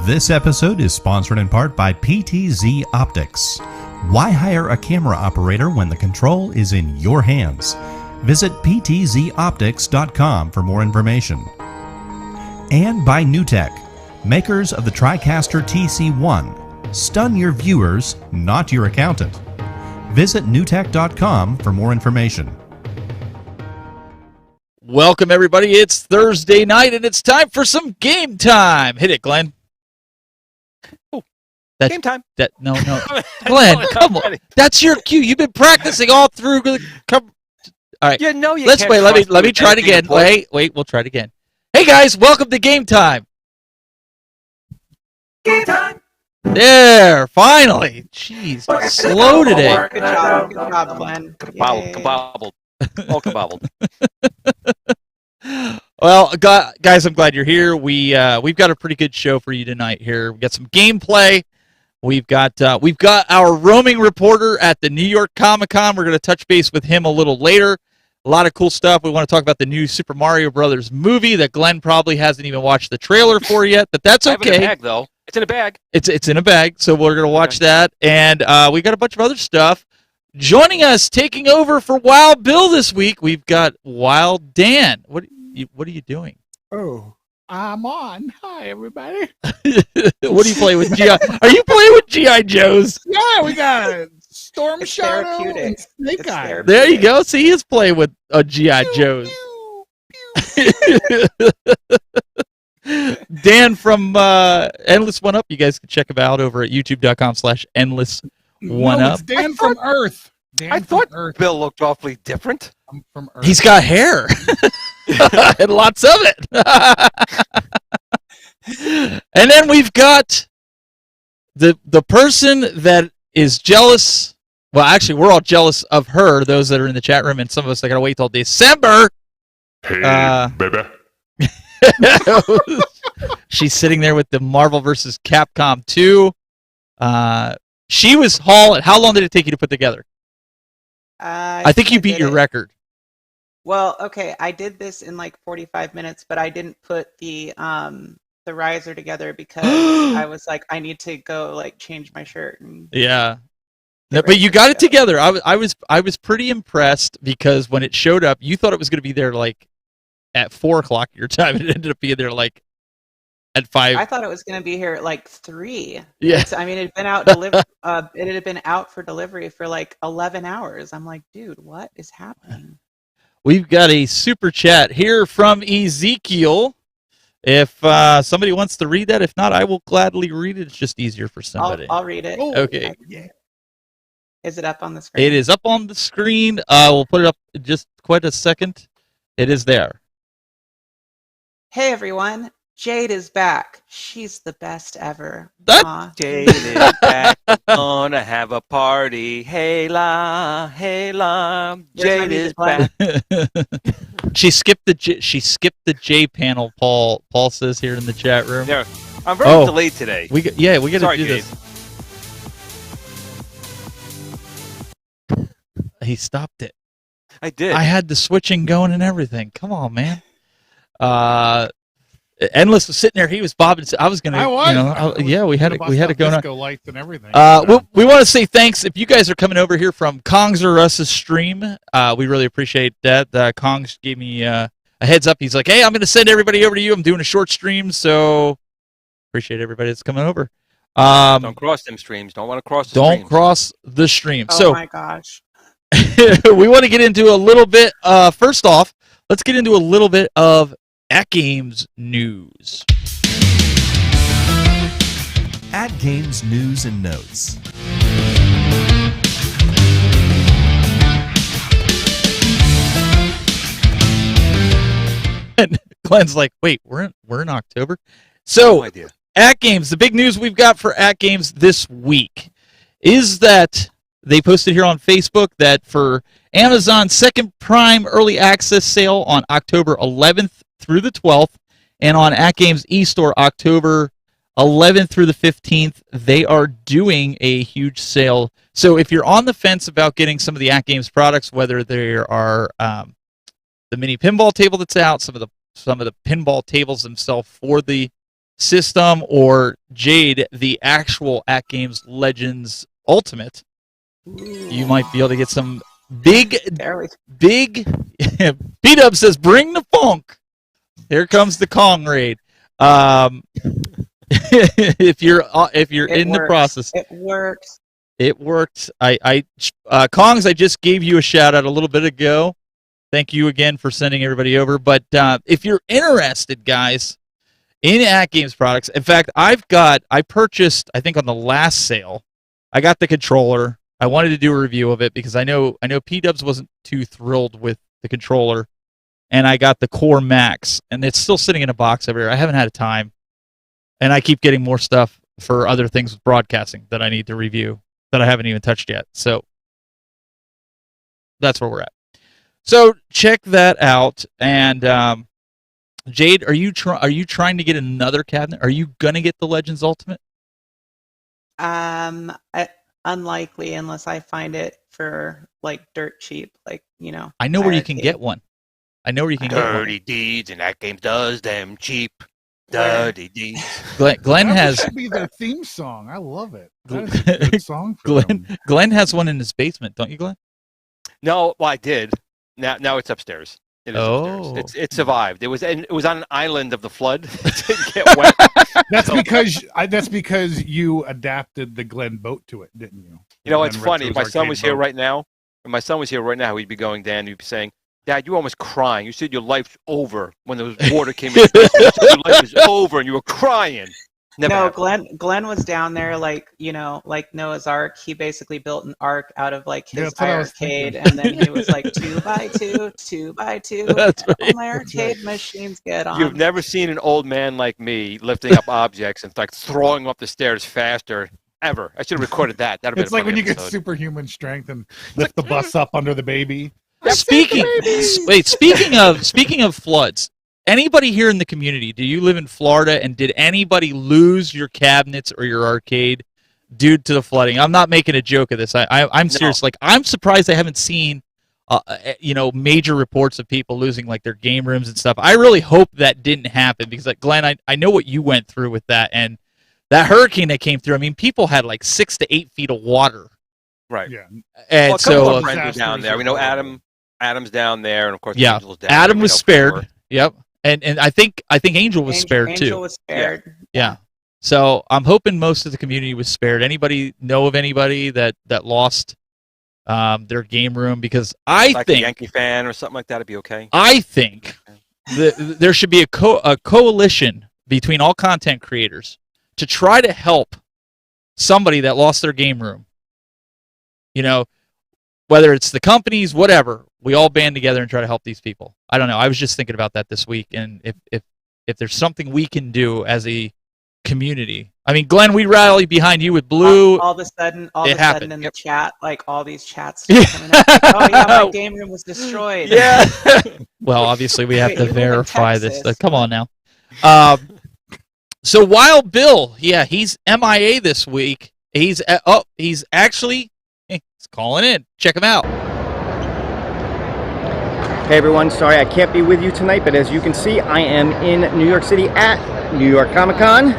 This episode is sponsored in part by PTZ Optics. Why hire a camera operator when the control is in your hands? Visit ptzoptics.com for more information. And by NewTek, makers of the TriCaster TC1. Stun your viewers, not your accountant. Visit newtek.com for more information. Welcome, everybody. It's Thursday night, and it's time for some game time. Hit it, Glenn. Oh, game time. No. Glenn, come on. That's your cue. You've been practicing all through. All right. You know you Let's can't wait. Let me trust try it again. Wait. We'll try it again. Hey, guys. Welcome to game time. Game time. There. Finally. Jeez. Slow today. Good job, Glenn. Kabobbled. All kabobbled. Well, guys, I'm glad you're here. We've got a pretty good show for you tonight. Here, we got some gameplay. We've got our roaming reporter at the New York Comic-Con. We're going to touch base with him a little later. A lot of cool stuff. We want to talk about the new Super Mario Brothers movie that Glenn probably hasn't even watched the trailer for yet, but that's okay. I have it in a bag, though. It's in a bag. It's in a bag, so we're going to watch that, and we got a bunch of other stuff. Joining us, taking over for Wild Bill this week, we've got Wild Dan. What are you doing? Oh, I'm on. Hi, everybody. What do you play with GI? Are you playing with GI Joes? Yeah, we got Storm It's Shadow and therapeutic. Snake It's Eye. therapeutic. There you go. See, he is playing with GI Joes. Dan from Endless One Up. You guys can check him out over at youtube.com/endless1up. No, it's Dan from Earth. Dan I from thought Earth. Bill looked awfully different. I'm from Earth. He's got hair and lots of it. And then we've got the person that is jealous. Well, actually, we're all jealous of her, those that are in the chat room, and some of us that got to wait till December. Hey, baby. She's sitting there with the Marvel vs. Capcom 2. She was hauling. How long did it take you to put together? I think you beat your record. Well, okay, I did this in like 45 minutes, but I didn't put the riser together because I was like, I need to go like change my shirt. And Yeah. get But ready you for got the it show. together. I was pretty impressed because when it showed up, you thought it was going to be there like at 4:00 your time. It ended up being there like at 5. I thought it was going to be here at like 3. Yeah. I mean, it had been out it had been out for delivery for like 11 hours. I'm like, dude, what is happening? We've got a super chat here from Ezekiel. If somebody wants to read that, if not, I will gladly read it. It's just easier for somebody. I'll read it. Oh, Okay. yeah. Is it up on the screen? It is up on the screen. We'll put it up in just quite a second. It is there. Hey everyone, Jayde is back. She's the best ever. That- Aw. Jayde is back. We're gonna have a party. Hey la, Here's my Jayde is music playing. back. She skipped the J panel. Paul says here in the chat room. There. I'm very Oh. delayed today. We got to Sorry, do Jayde. this. He stopped it. I did. I had the switching going and everything. Come on, man. Endless was sitting there. He was bobbing. I was gonna. I was. You know, I was yeah, we had it. gonna We had bust it out going on. disco lights and everything. We want to say thanks if you guys are coming over here from Kongs or Us's stream. We really appreciate that. Kongs gave me a heads up. He's like, "Hey, I'm going to send everybody over to you. I'm doing a short stream, so appreciate everybody that's coming over." Don't cross them streams. Don't want to cross the Don't streams. cross the stream. Oh So my gosh. we want to get into a little bit. First off, let's get into a little bit of At Games news. At Games News and Notes. And Glenn's like, "Wait, we're in October." So No idea. At Games, the big news we've got for At Games this week is that they posted here on Facebook that for Amazon's second Prime Early Access sale on October 11th through the 12th, and on At Games eStore October 11th through the 15th, they are doing a huge sale. So if you're on the fence about getting some of the At Games products, whether there are the mini pinball table that's out, some of the pinball tables themselves for the system or Jayde the actual At Games Legends Ultimate, you might be able to get some big. B-Dub says, "Bring the funk." Here comes the Kong raid. If you're in the process, it works. It worked. Kongs, I just gave you a shout out a little bit ago. Thank you again for sending everybody over. But if you're interested, guys, in At Games products, in fact, I purchased, I think on the last sale, I got the controller. I wanted to do a review of it because I know P-Dubs wasn't too thrilled with the controller, and I got the Core Max, and it's still sitting in a box over here. I haven't had a time, and I keep getting more stuff for other things with broadcasting that I need to review that I haven't even touched yet. So that's where we're at. So check that out. And Jayde, are you trying to get another cabinet? Are you gonna get the Legends Ultimate? Unlikely unless I find it for like dirt cheap, like I know where you can get one. Dirty deeds, and That Game does them cheap. Dirty deeds. Glenn has. That should be their theme song. I love it. That is a good song for them. Glenn has one in his basement, don't you, Glenn? No, well, I did. Now it's upstairs. It is upstairs. It survived. It was on an island of the flood. It didn't get wet. That's because you adapted the Glenn boat to it, didn't you? You know, it's funny. If my son was here right now, he'd be going, Dan, he'd be saying, "Dad, you're almost crying. You said your life's over when the water came in. You said your life is over, and you were crying." No, Glenn was down there like Noah's Ark. He basically built an ark out of like his arcade, and then he was like 2x2, 2x2. That's right. All my arcade machines get on. You've never seen an old man like me lifting up objects and like throwing them up the stairs faster ever. I should have recorded that. It's like when you get superhuman strength and lift the bus up under the baby. Speaking of floods, anybody here in the community, do you live in Florida, and did anybody lose your cabinets or your arcade due to the flooding? I'm not making a joke of this. I'm serious. Like, I'm surprised I haven't seen major reports of people losing like their game rooms and stuff. I really hope that didn't happen because, like, Glenn, I know what you went through with that, and that hurricane that came through. I mean, people had like 6 to 8 feet of water. Right. Yeah. And well, a couple of friends were down there. We know Adam's down there, and of course, Angel's down Adam there. was spared. Yep. And I think Angel was spared too. Angel was spared. Yeah. So I'm hoping most of the community was spared. Anybody know of anybody that lost their game room? Because I think a Yankee fan or something like that would be okay. I think there should be a coalition between all content creators to try to help somebody that lost their game room. Whether it's the companies, whatever, we all band together and try to help these people. I don't know. I was just thinking about that this week, and if there's something we can do as a community. I mean, Glenn, we rally behind you with Blue. All of a sudden in the chat, like all these chats start coming up. Oh yeah, my game room was destroyed. Yeah. Well, obviously we have to verify this. Come on now. So Wild Bill, yeah, he's MIA this week. He's actually he's calling in. Check him out. Hey everyone, sorry I can't be with you tonight, but as you can see, I am in New York City at New York Comic Con.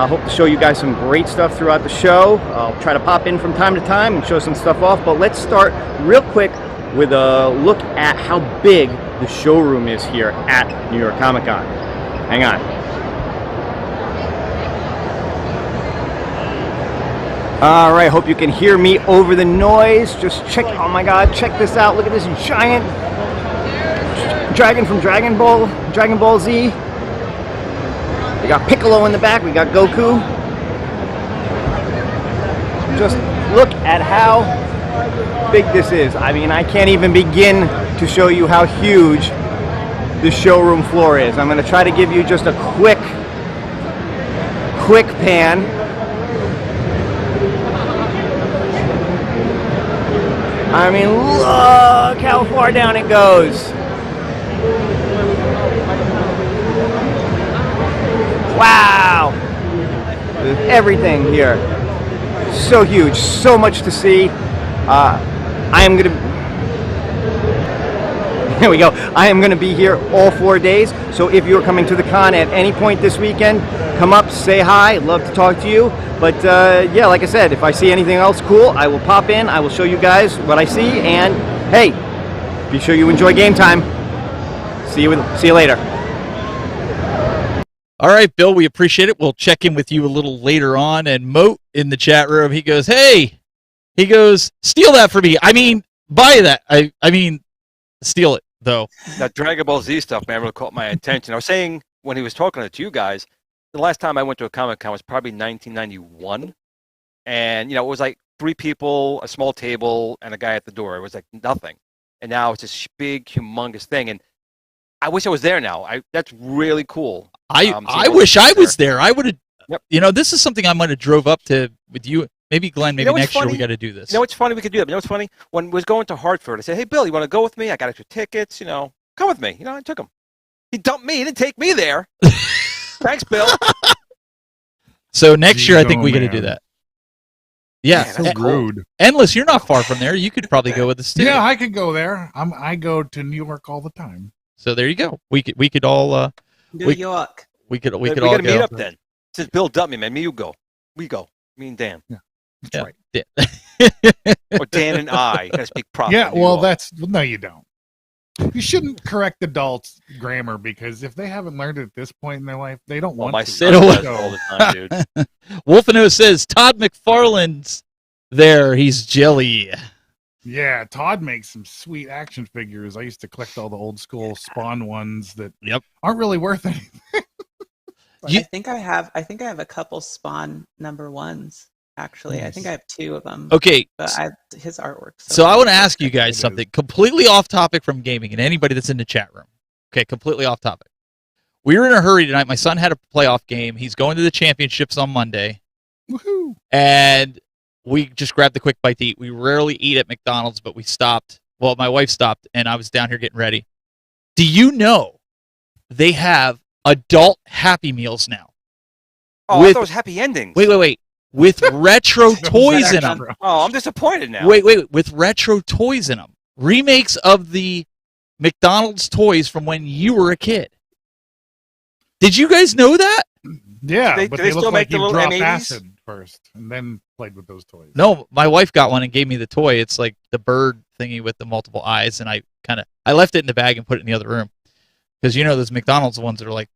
Hope to show you guys some great stuff throughout the show. I'll try to pop in from time to time and show some stuff off, but let's start real quick with a look at how big the showroom is here at New York Comic Con. Hang on. All right, hope you can hear me over the noise. Just check, oh my God, check this out. Look at this giant dragon from Dragon Ball Z. We got Piccolo in the back, we got Goku. Just look at how big this is. I mean, I can't even begin to show you how huge the showroom floor is. I'm gonna try to give you just a quick pan. I mean, look how far down it goes. Wow! There's everything here. So huge, so much to see. I am gonna... There we go. I am going to be here all 4 days. So if you're coming to the con at any point this weekend, come up, say hi. Love to talk to you. But yeah, like I said, if I see anything else cool, I will pop in. I will show you guys what I see. And hey, be sure you enjoy game time. See you later. All right, Bill, we appreciate it. We'll check in with you a little later on. And Moat in the chat room, he goes, hey, he goes, steal that for me. I mean, buy that. I mean, steal it, though. That Dragon Ball Z stuff, man, really caught my attention. I was saying when he was talking to you guys, the last time I went to a Comic-Con was probably 1991. And, you know, it was like 3 people, a small table, and a guy at the door. It was like nothing. And now it's this big, humongous thing. And I wish I was there now. That's really cool. I wish I was there. I would have, you know, this is something I might have drove up to with you. Maybe Glenn, maybe next year we got to do this. You know what's funny? We could do that. You know what's funny? When I was going to Hartford, I said, hey, Bill, you want to go with me? I got extra tickets, you know. Come with me. You know, I took him. He dumped me. He didn't take me there. Thanks, Bill. So next year I think we got to do that. Yeah. So rude. Endless, you're not far from there. You could probably go with us too. Yeah, I could go there. I go to New York all the time. So there you go. We could all New York. We could all gotta go. meet up then. Since Bill dumped me, man, me you go. We go. Me and Dan. Yeah. That's right. Or Dan and I. Gotta speak proper. Yeah, well, no, you don't. You shouldn't correct adults' grammar because if they haven't learned it at this point in their life, they don't want my to. son does all the time, dude. Wolfino says Todd McFarlane's there. He's jelly. Yeah, Todd makes some sweet action figures. I used to collect all the old school Spawn ones that aren't really worth anything. I think I have a couple Spawn #1s. Actually, Nice. I think I have 2 of them. Okay, but his artwork. So I want to ask you guys something completely off topic from gaming, and anybody that's in the chat room. Okay, completely off topic. We were in a hurry tonight. My son had a playoff game. He's going to the championships on Monday. Woohoo! And we just grabbed the quick bite to eat. We rarely eat at McDonald's, but we stopped. Well, my wife stopped, and I was down here getting ready. Do you know they have adult Happy Meals now? Oh, I thought it was happy endings. Wait. With retro toys in them. Oh, I'm disappointed now. Wait. With retro toys in them. Remakes of the McDonald's toys from when you were a kid. Did you guys know that? Yeah, but they still look make like the you little dropped M80s? acid first and then played with those toys. No, my wife got one and gave me the toy. It's like the bird thingy with the multiple eyes, and I left it in the bag and put it in the other room. Because you know those McDonald's ones are like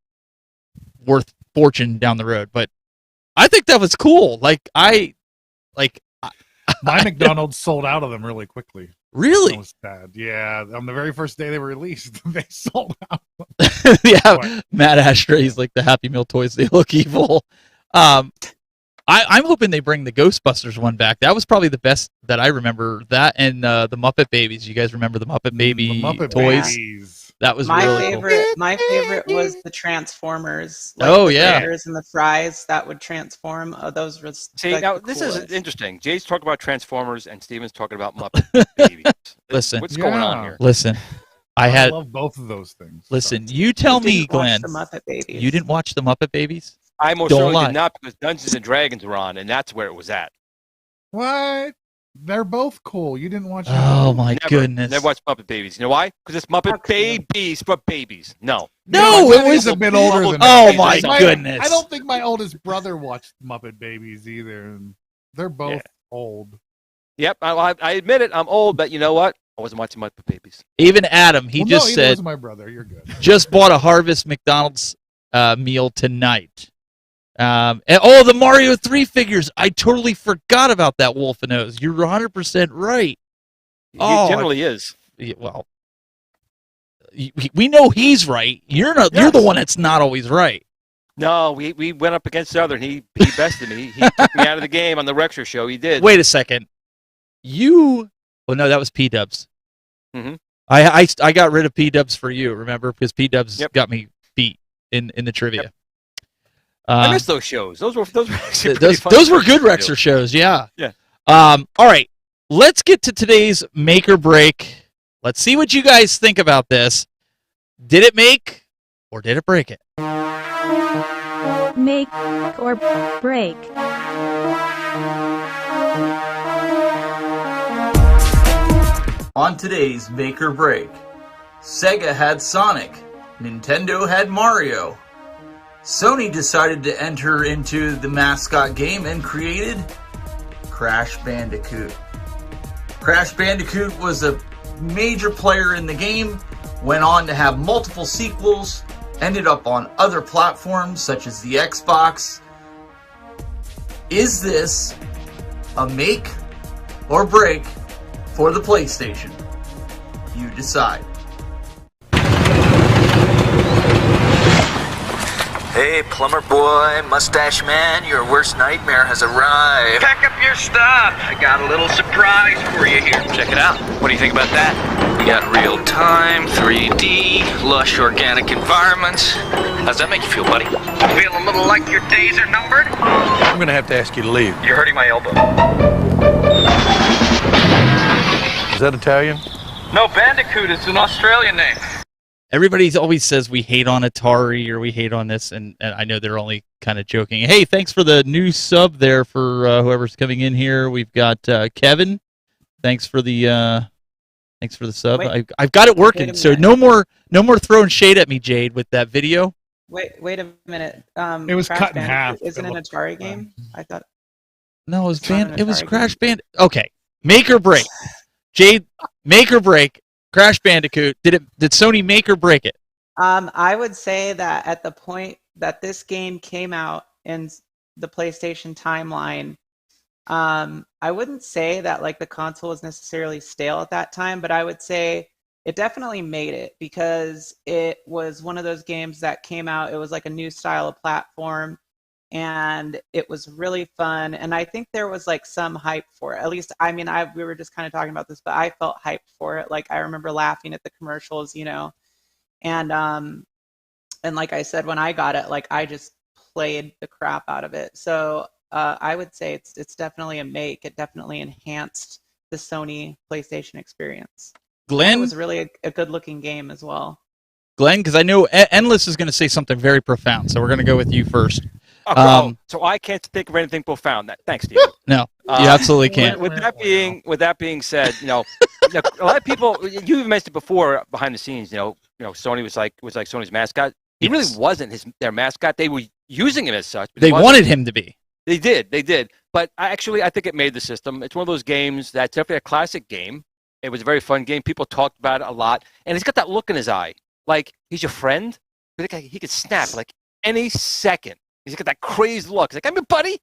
worth fortune down the road. But I think that was cool. My McDonald's sold out of them really quickly. Really? That was sad. Yeah, on the very first day they were released, they sold out. Yeah, Matt Ashtray's like the Happy Meal toys. They look evil. I'm hoping they bring the Ghostbusters one back. That was probably the best that I remember. That and the Muppet Babies. You guys remember the Muppet Baby Muppet toys? Babies. That was my really favorite. Cool. My favorite was the Transformers. Oh, the yeah. Bears and the fries that would transform. Those were See, like now the this coolest. is interesting. Jay's talking about Transformers and Steven's talking about Muppet Babies. Listen. What's going on here? Listen. I love both of those things. Listen, you tell me, Glenn. The Muppet Babies. You didn't watch the Muppet Babies? I most Don't certainly lie. did not because Dungeons and Dragons were on, and that's where it was at. What? They're both cool. You didn't watch Oh my goodness. Never watched Muppet Babies. You know why? Because it's Muppet Babies for babies. No. No, it was a bit older than Oh that. my goodness. I don't think my oldest brother watched Muppet Babies either. And they're both old. Yep, I admit it. I'm old, but you know what? I wasn't watching Muppet Babies. Even Adam, he Well, just no, said, was my brother. You're good. just bought a Harvest McDonald's meal tonight. And the Mario 3 figures. I totally forgot about that, Wolfenose. You're 100% right. He generally is. Well, we know he's right. You're not. You're the one that's not always right. No, we went up against the other, and he bested me. He took me out of the game on the Rexer show. He did. Wait a second. Well, no, that was P-Dubs. Mm-hmm. I got rid of P-Dubs for you, remember? Because P-Dubs got me beat in the trivia. Yep. I missed those shows. Those were actually those were good Rexer shows, yeah. Yeah. All right. Let's get to today's make or break. Let's see what you guys think about this. Did it make or did it break it? Make or break. On today's make or break, Sega had Sonic. Nintendo had Mario. Sony decided to enter into the mascot game and created Crash Bandicoot. Crash Bandicoot was a major player in the game, went on to have multiple sequels, ended up on other platforms such as the Xbox. Is this a make or break for the PlayStation? You decide. Hey, plumber boy, mustache man, your worst nightmare has arrived. Pack up your stuff. I got a little surprise for you here. Check it out. What do you think about that? We got real-time, 3D, lush organic environments. How's that make you feel, buddy? Feel a little like your days are numbered? I'm gonna have to ask you to leave. You're hurting my elbow. Is that Italian? No, Bandicoot is an Australian name. Everybody always says we hate on Atari or we hate on this, and I know they're only kind of joking. Hey, thanks for the new sub there for whoever's coming in here. We've got Kevin. Thanks for the sub. I've got it working, so no more throwing shade at me, Jade, with that video. Wait a minute. It was Crash cut in Bandicoot half. Isn't an Atari game? I thought. No, it was It was Crash Band. Okay, make or break. Jade, make or break. Crash Bandicoot. Did Sony make or break it? I would say that at the point that this game came out in the PlayStation timeline, I wouldn't say that like the console was necessarily stale at that time, but I would say it definitely made it because it was one of those games that came out. It was like a new style of platform, and it was really fun. And I think there was like some hype for it. At least, I mean, we were just kind of talking about this, but I felt hyped for it. Like I remember laughing at the commercials, and like I said, when I got it, like I just played the crap out of it. So I would say it's definitely a make. It definitely enhanced the Sony PlayStation experience. Glenn, it was really a good looking game as well. Glenn, because I know Endless is going to say something very profound, so we're going to go with you first. So I can't think of anything profound. Thanks, Steve. No, you absolutely can't. With that being said, a lot of people. You mentioned it before behind the scenes. Sony was like Sony's mascot. He really wasn't their mascot. They were using him as such. They wanted him to be. They did. But I think it made the system. It's one of those games that's definitely a classic game. It was a very fun game. People talked about it a lot, and he's got that look in his eye, like he's your friend. But he could snap like any second. He's got that crazed look. He's like, I'm your buddy.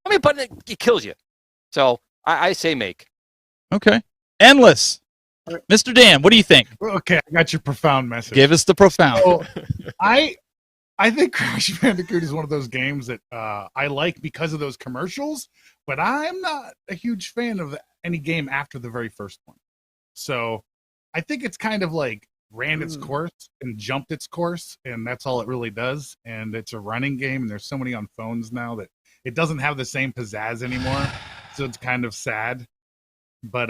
He kills you. So I say make. Okay. Endless. Mr. Dan, what do you think? Okay, I got your profound message. Give us the profound. So, I think Crash Bandicoot is one of those games that I like because of those commercials, but I'm not a huge fan of any game after the very first one. So I think it's kind of like ran its course and jumped its course, and that's all it really does. And it's a running game, and there's so many on phones now that it doesn't have the same pizzazz anymore. So it's kind of sad. But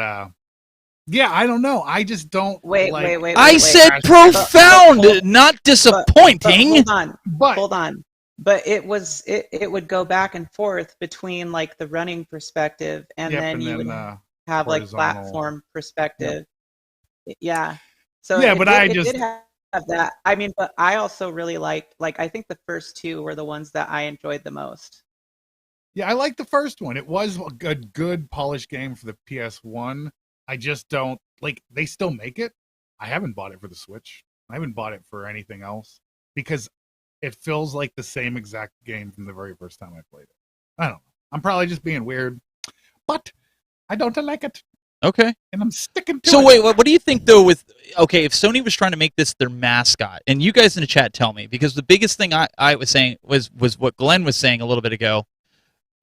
yeah, I don't know. I just don't wait. I said profound, not disappointing. Hold on. But it would go back and forth between like the running perspective and then you would have like platform perspective. Yep. Yeah. So yeah, it did have that. I mean, but I also really liked, I think the first two were the ones that I enjoyed the most. Yeah, I liked the first one. It was a good polished game for the PS1. I just don't they still make it. I haven't bought it for the Switch. I haven't bought it for anything else because it feels like the same exact game from the very first time I played it. I don't know. I'm probably just being weird, but I don't like it. Okay. And I'm sticking to it. So wait, what do you think though if Sony was trying to make this their mascot, and you guys in the chat tell me, because the biggest thing I was saying was what Glenn was saying a little bit ago.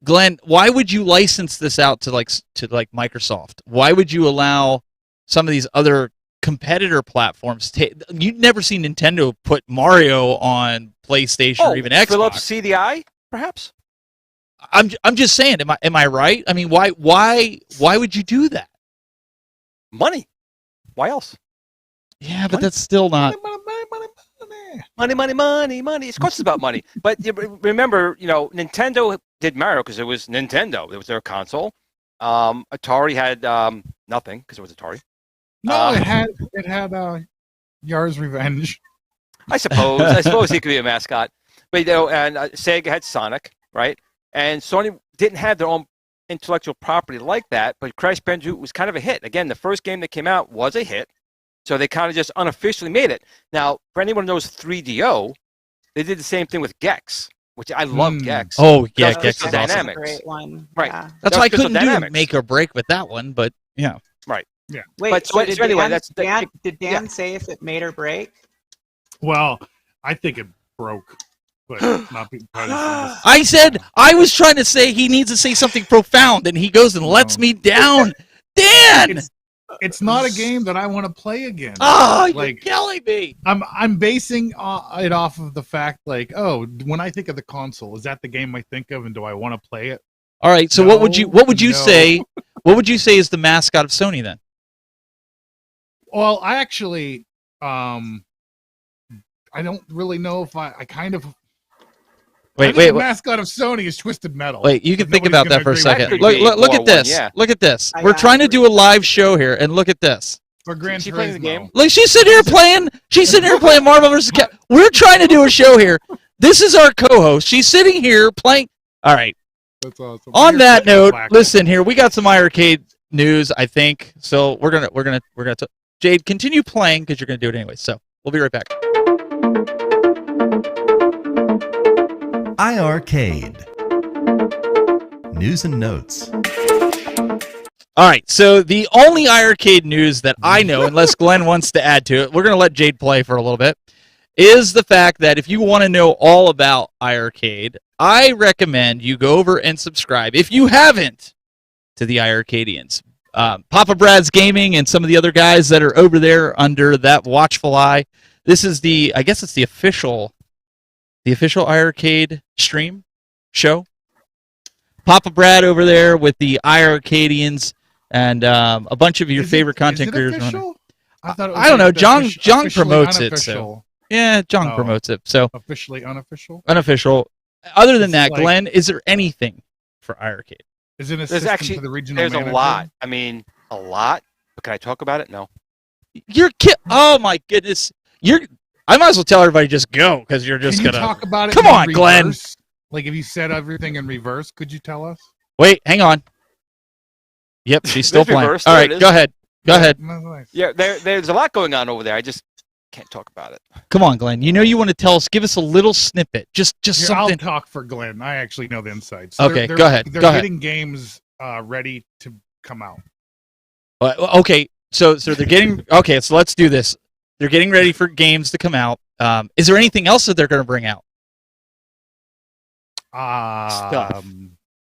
Glenn, why would you license this out to Microsoft? Why would you allow some of these other competitor platforms? You'd never seen Nintendo put Mario on PlayStation or even Xbox. Philips CDI, perhaps. I'm just saying. Am I right? I mean, why would you do that? Money. Why else? Yeah, but that's still not. Money. Of course, it's about money. But remember, Nintendo did Mario because it was Nintendo. It was their console. Atari had nothing because it was Atari. No, it had Yar's revenge. I suppose he could be a mascot. But and Sega had Sonic, right? And Sony didn't have their own intellectual property like that, but Crash Bandicoot was kind of a hit. Again, the first game that came out was a hit, so they kind of just unofficially made it. Now, for anyone who knows 3DO, they did the same thing with Gex, which I loved Gex. Oh, yeah, Gex is Dynamics. awesome. Great one. Right. Yeah. That's why I couldn't do Dynamics. make or break with that one, but yeah. Right. Yeah. Wait, so anyway, did Dan say if it made or break? Well, I think it broke, but not because I was trying to say he needs to say something profound, and he goes and lets me down. Dan! It's not a game that I want to play again. Oh, you're killing me. I'm basing it off of the fact, like, oh, when I think of the console, is that the game I think of, and do I want to play it? All right. So what would you say? What would you say is the mascot of Sony then? Well, I actually, I don't really know if I kind of. Wait. The mascot of Sony is Twisted Metal. Wait, you can think about that for a second. Look at this. Yeah. Look at this. We're trying to do a live show here, and look at this. For Gran She playing the game? Look, she's sitting here playing. She's sitting here playing Marvel vs. Capcom. We're trying to do a show here. This is our co-host. She's sitting here playing. All right. That's awesome. On that note, listen here. We got some iRarcade news, I think. So we're gonna. Jayde, continue playing because you're gonna do it anyway. So we'll be right back. iRarcade. News and notes. All right, so the only iRarcade news that I know, unless Glenn wants to add to it, we're going to let Jayde play for a little bit, is the fact that if you want to know all about iRarcade, I recommend you go over and subscribe, if you haven't, to the iRarcadians. Papa Brad's Gaming and some of the other guys that are over there under that watchful eye. This is I guess it's the official iRarcade stream show. Papa Brad over there with the iRarcadians and a bunch of your favorite content creators. I thought it was I don't know. John promotes unofficial. it. So yeah, John promotes it. So officially unofficial. Unofficial. Other than that, Glenn, is there anything for iRarcade? Is it There's actually to the regional there's manager? a lot. I mean, a lot. But can I talk about it? No. Oh my goodness. I might as well tell everybody just go because you're just Can you gonna talk about it. Come on, reverse? Glenn. Like if you said everything in reverse, could you tell us? Wait, hang on. Yep, she's still playing. Reverse, all there right, it go ahead. Go ahead. Yeah, there's a lot going on over there. I just can't talk about it. Come on, Glenn. You know you want to tell us. Give us a little snippet. Just Here, something. I'll talk for Glenn. I actually know the insides. Okay, go ahead. They're Go ahead. getting games ready to come out. Okay, so they're getting. Okay, so let's do this. They're getting ready for games to come out. Is there anything else that they're going to bring out?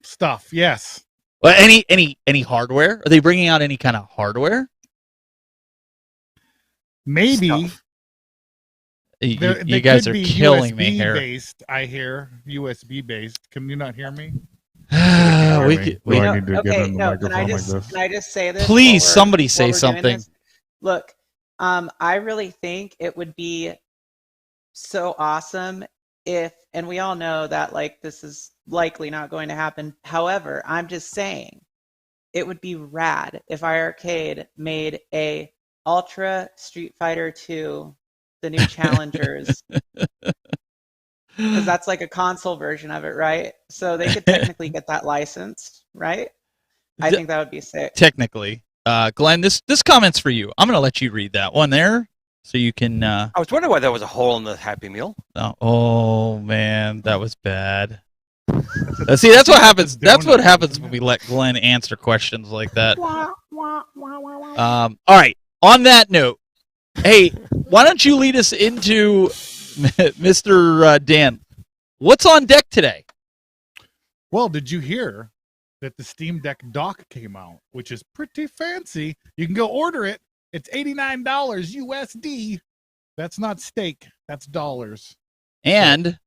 Stuff. Yes. Well, any hardware? Are they bringing out any kind of hardware? Maybe. Stuff. You They guys could are be killing USB me here. Based, I hear USB based. Can you not hear me? we need to Can I just say this? Please, while somebody while say we're doing something. this? Look, I really think it would be so awesome if, and we all know that like this is likely not going to happen. However, I'm just saying it would be rad if iRarcade made a Ultra Street Fighter 2, the new challengers. Because that's like a console version of it, right? So they could technically get that licensed, right? I think that would be sick. Technically. Glenn, this comment's for you. I'm going to let you read that one there so you can... I was wondering why there was a hole in the Happy Meal. Oh, man, that was bad. See, that's what happens. That's what happens when we let Glenn answer questions like that. All right. On that note, hey, why don't you lead us into Mr. Dan? What's on deck today? Well, did you hear that the Steam Deck dock came out, which is pretty fancy? You can go order it. It's $89 USD. That's not steak. That's dollars. And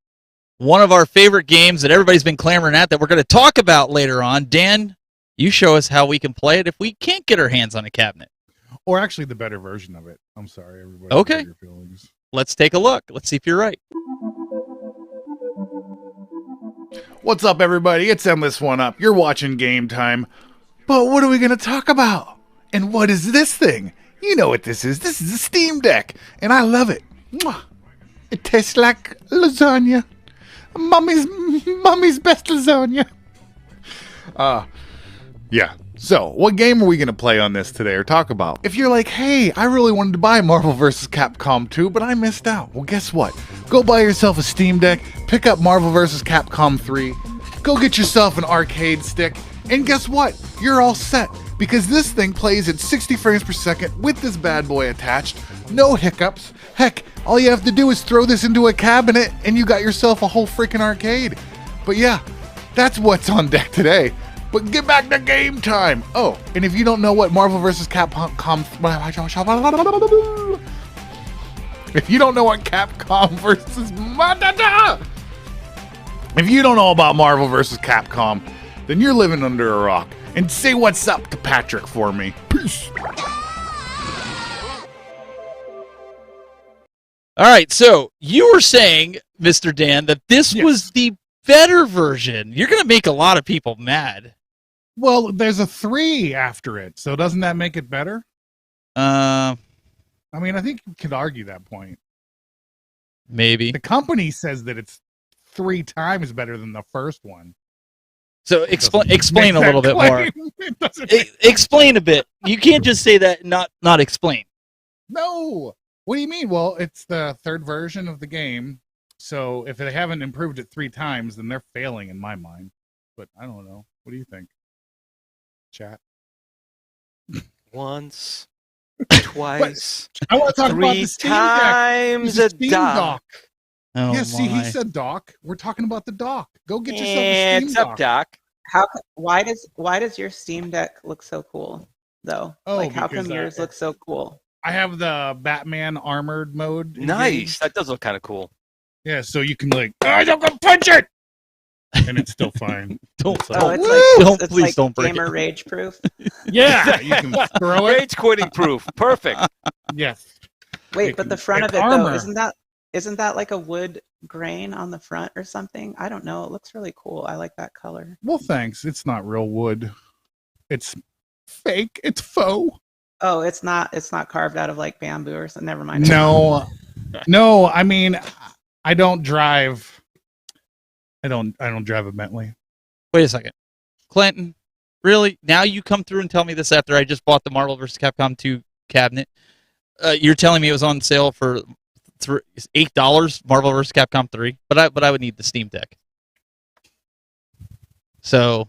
one of our favorite games that everybody's been clamoring at that we're going to talk about later on. Dan, you show us how we can play it if we can't get our hands on a cabinet. Or actually the better version of it. I'm sorry, everybody. Okay. Your feelings. Let's take a look. Let's see if you're right. What's up, everybody? It's Endless One Up. You're watching Game Time. But what are we going to talk about? And what is this thing? You know what this is. This is a Steam Deck, and I love it. Mwah. It tastes like lasagna. Mommy's best lasagna. Yeah. So, what game are we going to play on this today or talk about? If you're like, hey, I really wanted to buy Marvel vs. Capcom 2, but I missed out. Well, guess what? Go buy yourself a Steam Deck, pick up Marvel vs. Capcom 3, go get yourself an arcade stick, and guess what? You're all set, because this thing plays at 60 frames per second with this bad boy attached, no hiccups. Heck, all you have to do is throw this into a cabinet, and you got yourself a whole freaking arcade. But yeah, that's what's on deck today. But get back to game time! Oh, and if you don't know what Marvel vs. Capcom... If you don't know what Capcom versus... If you don't know about Marvel vs. Capcom, then you're living under a rock. And say what's up to Patrick for me. Peace! All right, so you were saying, Mr. Dan, that this was the better version. You're going to make a lot of people mad. Well, there's a 3 after it, so doesn't that make it better? I mean, I think you could argue that point. Maybe. The company says that it's 3 times better than the first one. So explain a little bit more. Explain a bit. You can't just say that, not explain. No! What do you mean? Well, it's the 3rd version of the game, so if they haven't improved it 3 times, then they're failing in my mind. But I don't know. What do you think? Chat. Once, twice, I want to talk 3 about the Steam times Deck. a dock. Oh, yeah, see, he my. said dock. We're talking about the dock. Go get yourself a Steam It's Dock. up, Doc. Why does your Steam Deck look so cool though? Oh, like how come because, yours looks so cool? I have the Batman armored mode. Nice. engaged. That does look kind of cool. Yeah, so you can like, I'm gonna punch it, and it's still fine. Don't Please don't break gamer it. rage proof. Yeah, you can throw it. Rage quitting proof. Perfect. Yes. Wait, but the front of it's it armor. though, isn't that like a wood grain on the front or something? I don't know. It looks really cool. I like that color. Well, thanks. It's not real wood. It's fake. It's faux. Oh, it's not carved out of like bamboo or something. Never mind. No, no. I mean, I don't drive. I don't drive a Bentley. Wait a second. Clinton, really? Now you come through and tell me this after I just bought the Marvel vs. Capcom 2 cabinet? You're telling me it was on sale for $8, Marvel vs. Capcom 3, but I would need the Steam Deck. So,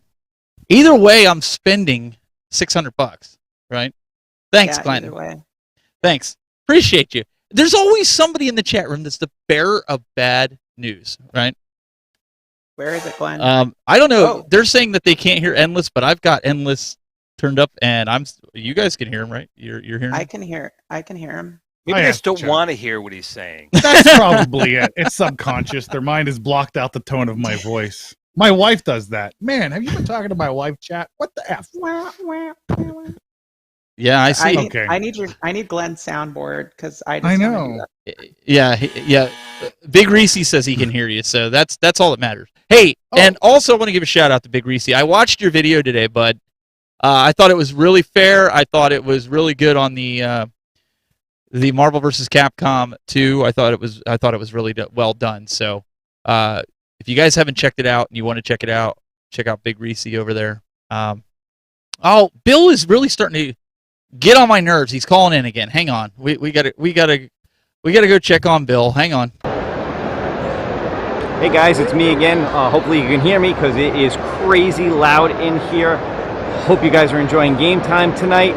either way, I'm spending $600, right? Thanks, Clinton. Either way. Thanks. Appreciate you. There's always somebody in the chat room that's the bearer of bad news, right? Where is it, Glenn? I don't know. Oh. They're saying that they can't hear Endless, but I've got Endless turned up, and you guys can hear him, right? You're hearing him? I can hear him. Maybe they just don't want to hear what he's saying. That's probably it. It's subconscious. Their mind has blocked out the tone of my voice. My wife does that. Man, have you been talking to my wife, chat? What the F? Yeah, I see. I need Glenn's soundboard because I know. Yeah. Big Reese says he can hear you, so that's all that matters. Hey, and also I want to give a shout out to Big Reese. I watched your video today, bud. I thought it was really fair. I thought it was really good on the Marvel vs. Capcom 2. I thought it was really well done. So, if you guys haven't checked it out and you want to check it out, check out Big Reese over there. Bill is really starting to get on my nerves. He's calling in again. Hang on. We gotta go check on Bill. Hang on. Hey guys, it's me again. Hopefully you can hear me because it is crazy loud in here. Hope you guys are enjoying game time tonight.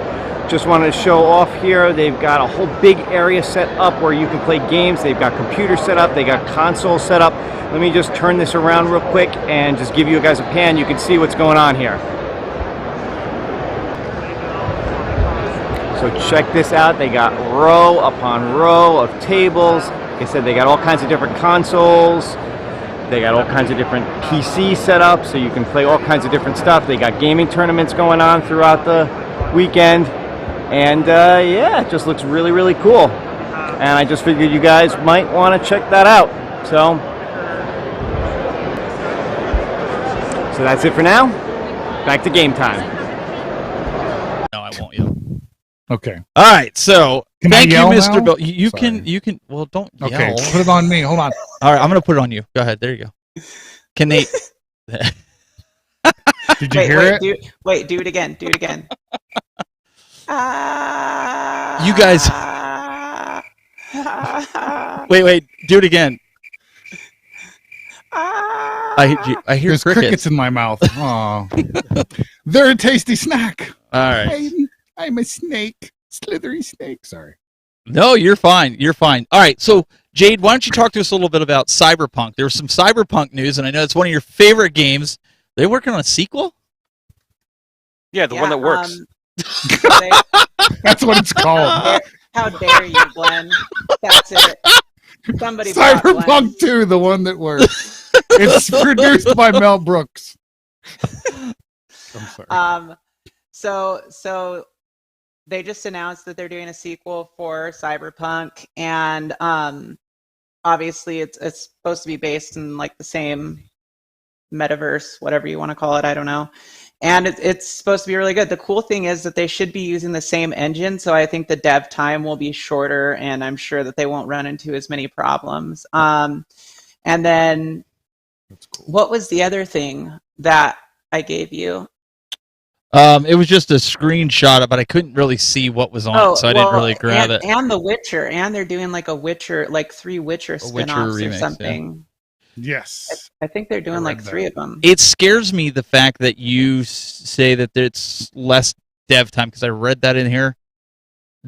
Just wanted to show off here. They've got a whole big area set up where you can play games. They've got computers set up. They got consoles set up. Let me just turn this around real quick and just give you guys a pan. You can see what's going on here. So check this out. They got row upon row of tables. Like I said, they got all kinds of different consoles. They got all kinds of different PC setups, so you can play all kinds of different stuff. They got gaming tournaments going on throughout the weekend. And yeah, it just looks really, really cool. And I just figured you guys might want to check that out. So that's it for now. Back to game time. No, I won't yell. Okay. All right. So Can I thank you, yell Mr. now? Bill. You Sorry. can. Well, don't Okay, yell. put it on me. Hold on. All right, I'm gonna put it on you. Go ahead. There you go. Can they? Did you hear it? Do it again. Do it again. You guys. Wait. Do it again. I hear There's crickets in my mouth. Aw. They're a tasty snack. All right. I'm a snake. Slithery snake. Sorry. No, you're fine. You're fine. All right. So, Jayde, why don't you talk to us a little bit about Cyberpunk? There was some Cyberpunk news, and I know it's one of your favorite games. Are they working on a sequel? Yeah, the one that works. That's what it's called. How dare you, Glenn? That's it. Somebody bought Glenn. Cyberpunk 2, the one that works. It's produced by Mel Brooks. I'm sorry. So they just announced that they're doing a sequel for Cyberpunk, and obviously it's supposed to be based in like the same metaverse, whatever you want to call it. I don't know. And it's supposed to be really good. The cool thing is that they should be using the same engine, so I think the dev time will be shorter, and I'm sure that they won't run into as many problems. And then, what was the other thing that I gave you? It was just a screenshot, but I couldn't really see what was on it, so I didn't really grab it. And The Witcher, and they're doing like a Witcher, like 3 Witcher spin-offs or something. Yeah. Yes. I think they're doing like 3 of them. It scares me the fact that you say that it's less dev time, because I read that in here.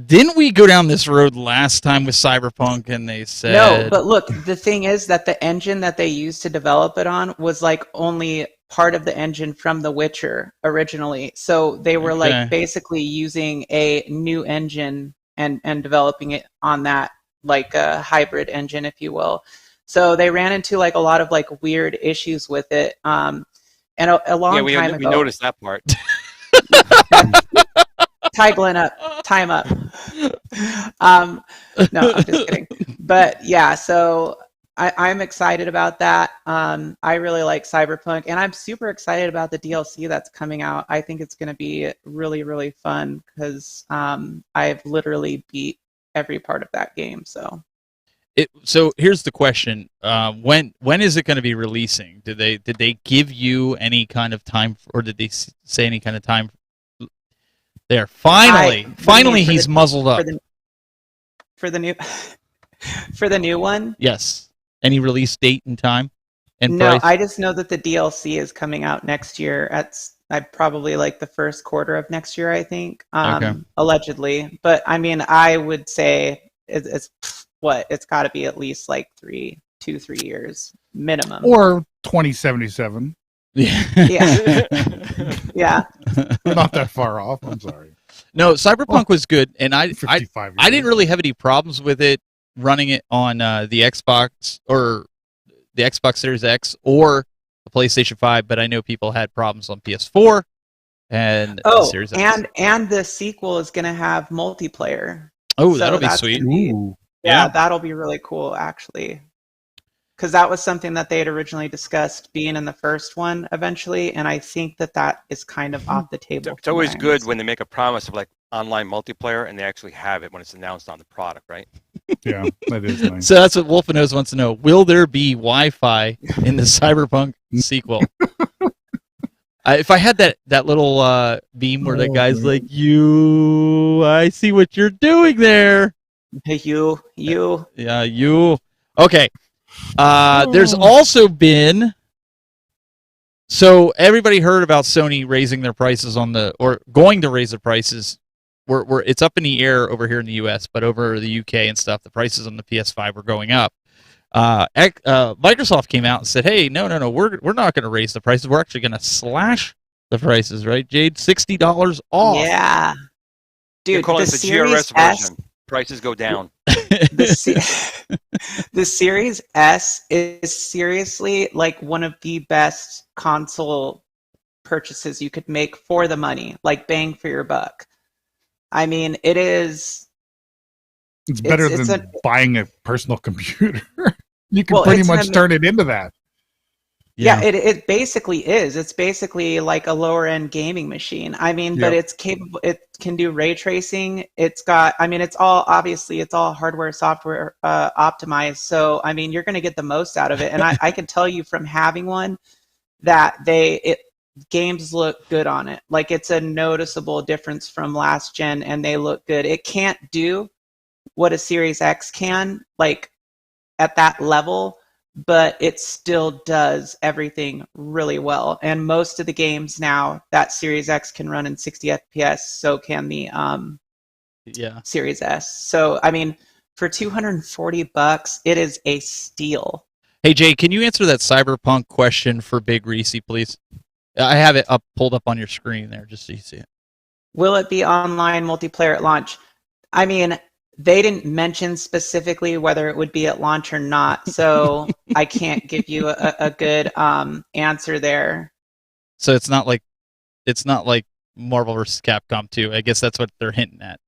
Didn't we go down this road last time with Cyberpunk and they said... No, but look, the thing is that the engine that they used to develop it on was like only part of the engine from The Witcher originally. So they were like basically using a new engine and developing it on that, like a hybrid engine, if you will. So they ran into like a lot of like weird issues with it. And a long time ago. We noticed that part. Tie Glenn up. Time up. No, I'm just kidding. But yeah, so I'm excited about that. I really like Cyberpunk, and I'm super excited about the DLC that's coming out. I think it's going to be really, really fun because I've literally beat every part of that game. So here's the question: when is it going to be releasing? Did they give you any kind of time, or did they say any kind of time? There, finally, he's muzzled up for the new one. Yes. Any release date and time? And no, price? I just know that the DLC is coming out next year. Probably like the first quarter of next year, I think, allegedly. But I mean, I would say it's got to be at least like 3 years minimum, or 2077. Yeah. Yeah. Not that far off. I'm sorry. No, Cyberpunk was good, and I didn't really have any problems with it running it on the Xbox or the Xbox Series X or the PlayStation 5, but I know people had problems on PS4 and the Series X. And the sequel is going to have multiplayer. Oh, so that'll be sweet. Yeah, that'll be really cool, actually. Because that was something that they had originally discussed being in the first one eventually, and I think that is kind of off the table. It's always good when they make a promise of like online multiplayer and they actually have it when it's announced on the product, right? Yeah, that is nice. So that's what Wolfenose wants to know. Will there be Wi-Fi in the Cyberpunk sequel? If I had that little beam where the guy's like, I see what you're doing there. You. Yeah, you. Okay. There's also been, so everybody heard about Sony raising their prices or going to raise the prices. It's up in the air over here in the US, but over the UK and stuff, the prices on the PS5 were going up. Microsoft came out and said, "Hey, no, we're not going to raise the prices. We're actually going to slash the prices." Right, Jayde? $60 off. Yeah, dude. Call it the Series GRS version. Prices go down. The Series S is seriously like one of the best console purchases you could make for the money, like bang for your buck. I mean, it is. It's better than buying a personal computer. You can pretty much turn it into that. Yeah, it basically is. It's basically like a lower end gaming machine. I mean, but it's capable. It can do ray tracing. It's got. I mean, it's all hardware, software optimized. So I mean, you're going to get the most out of it. And I can tell you from having one that games look good on it. Like it's a noticeable difference from last gen, and they look good. It can't do what a Series X can, like at that level, but it still does everything really well. And most of the games now that Series X can run in 60 FPS, so can the Series S. So I mean, for $240, it is a steal. Hey Jay, can you answer that Cyberpunk question for Big Reese, please? I have it pulled up on your screen there, just so you see it. Will it be online multiplayer at launch? I mean, they didn't mention specifically whether it would be at launch or not, so I can't give you a good answer there. So it's not like Marvel vs. Capcom 2. I guess that's what they're hinting at.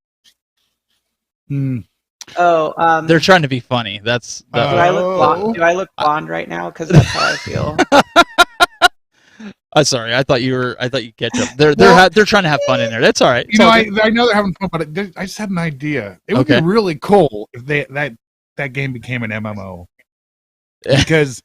They're trying to be funny. That's do I look blonde right now? Because that's how I feel. I'm sorry. I thought you catch up. They're trying to have fun in there. That's all right. I know they're having fun, but I just had an idea. It would be really cool if that game became an MMO, because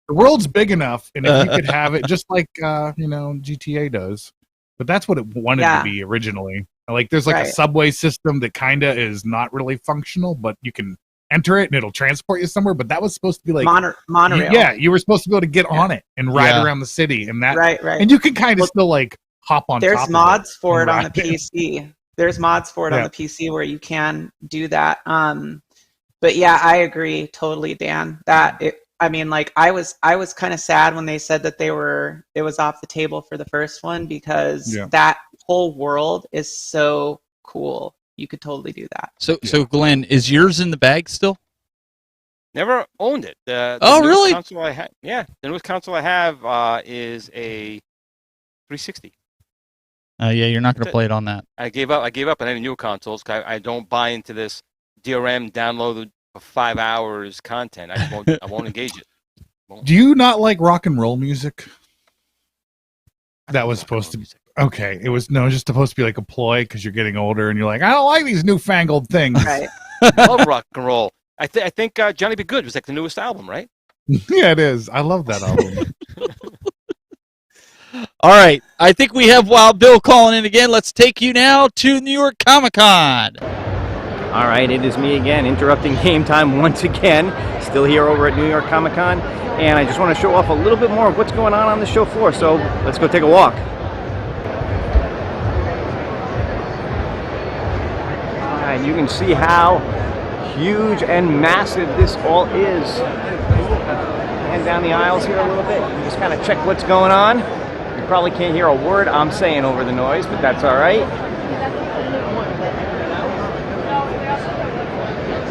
the world's big enough, and if you could have it just like GTA does. But that's what it wanted to be originally. Like there's like a subway system that kind of is not really functional, but you can enter it and it'll transport you somewhere. But that was supposed to be like monorail. You were supposed to be able to get on it and ride around the city, and that right. And you can kind of still like hop on. There's top mods of it for it on the PC. There's mods for it on the PC where you can do that. But yeah, I agree totally, Dan. I mean, like I was kind of sad when they said that it was off the table for the first one, because that whole world is so cool. You could totally do that. So Glenn, is yours in the bag still? Never owned it. The really? Console the newest console I have is a 360. You're not going to play it on that. I gave up on any new consoles. I don't buy into this DRM downloaded for 5 hours content. I won't engage it. Do you not like rock and roll music? That was supposed to be okay. It was just supposed to be like a ploy because you're getting older and you're like, I don't like these newfangled things. Right. I love rock and roll. I think Johnny Be Good was like the newest album, right? Yeah, it is. I love that album. All right. I think we have Wild Bill calling in again. Let's take you now to New York Comic Con. All right, it is me again, interrupting game time once again. Still here over at New York Comic Con, and I just want to show off a little bit more of what's going on the show floor. So let's go take a walk. All right, you can see how huge and massive this all is. Head down the aisles here a little bit, and just kind of check what's going on. You probably can't hear a word I'm saying over the noise, but that's all right.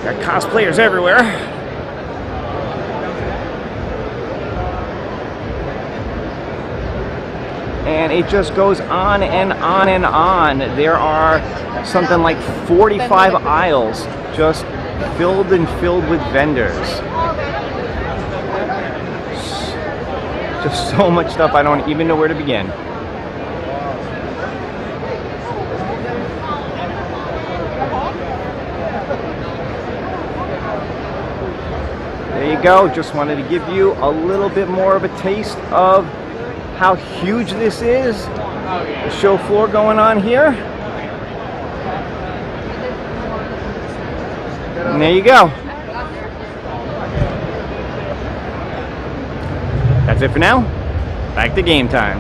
Got cosplayers everywhere. And it just goes on and on and on. There are something like 45 aisles just filled with vendors. Just so much stuff, I don't even know where to begin. There you go. Just wanted to give you a little bit more of a taste of how huge this is. The show floor going on here. And there you go. That's it for now. Back to game time.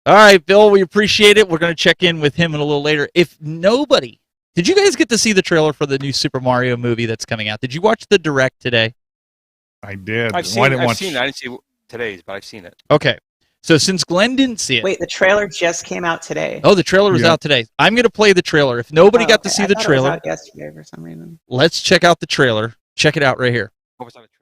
All right, Bill, we appreciate it. We're going to check in with him a little later. Did you guys get to see the trailer for the new Super Mario movie that's coming out? Did you watch the direct today? I did. I've seen it. I didn't see today's, but I've seen it. Okay. So since Glenn didn't see it... Wait, the trailer just came out today. Oh, the trailer was out today. I'm going to play the trailer. If nobody got to see the trailer... It was out yesterday for some reason. Let's check out the trailer. Check it out right here. What was on the trailer?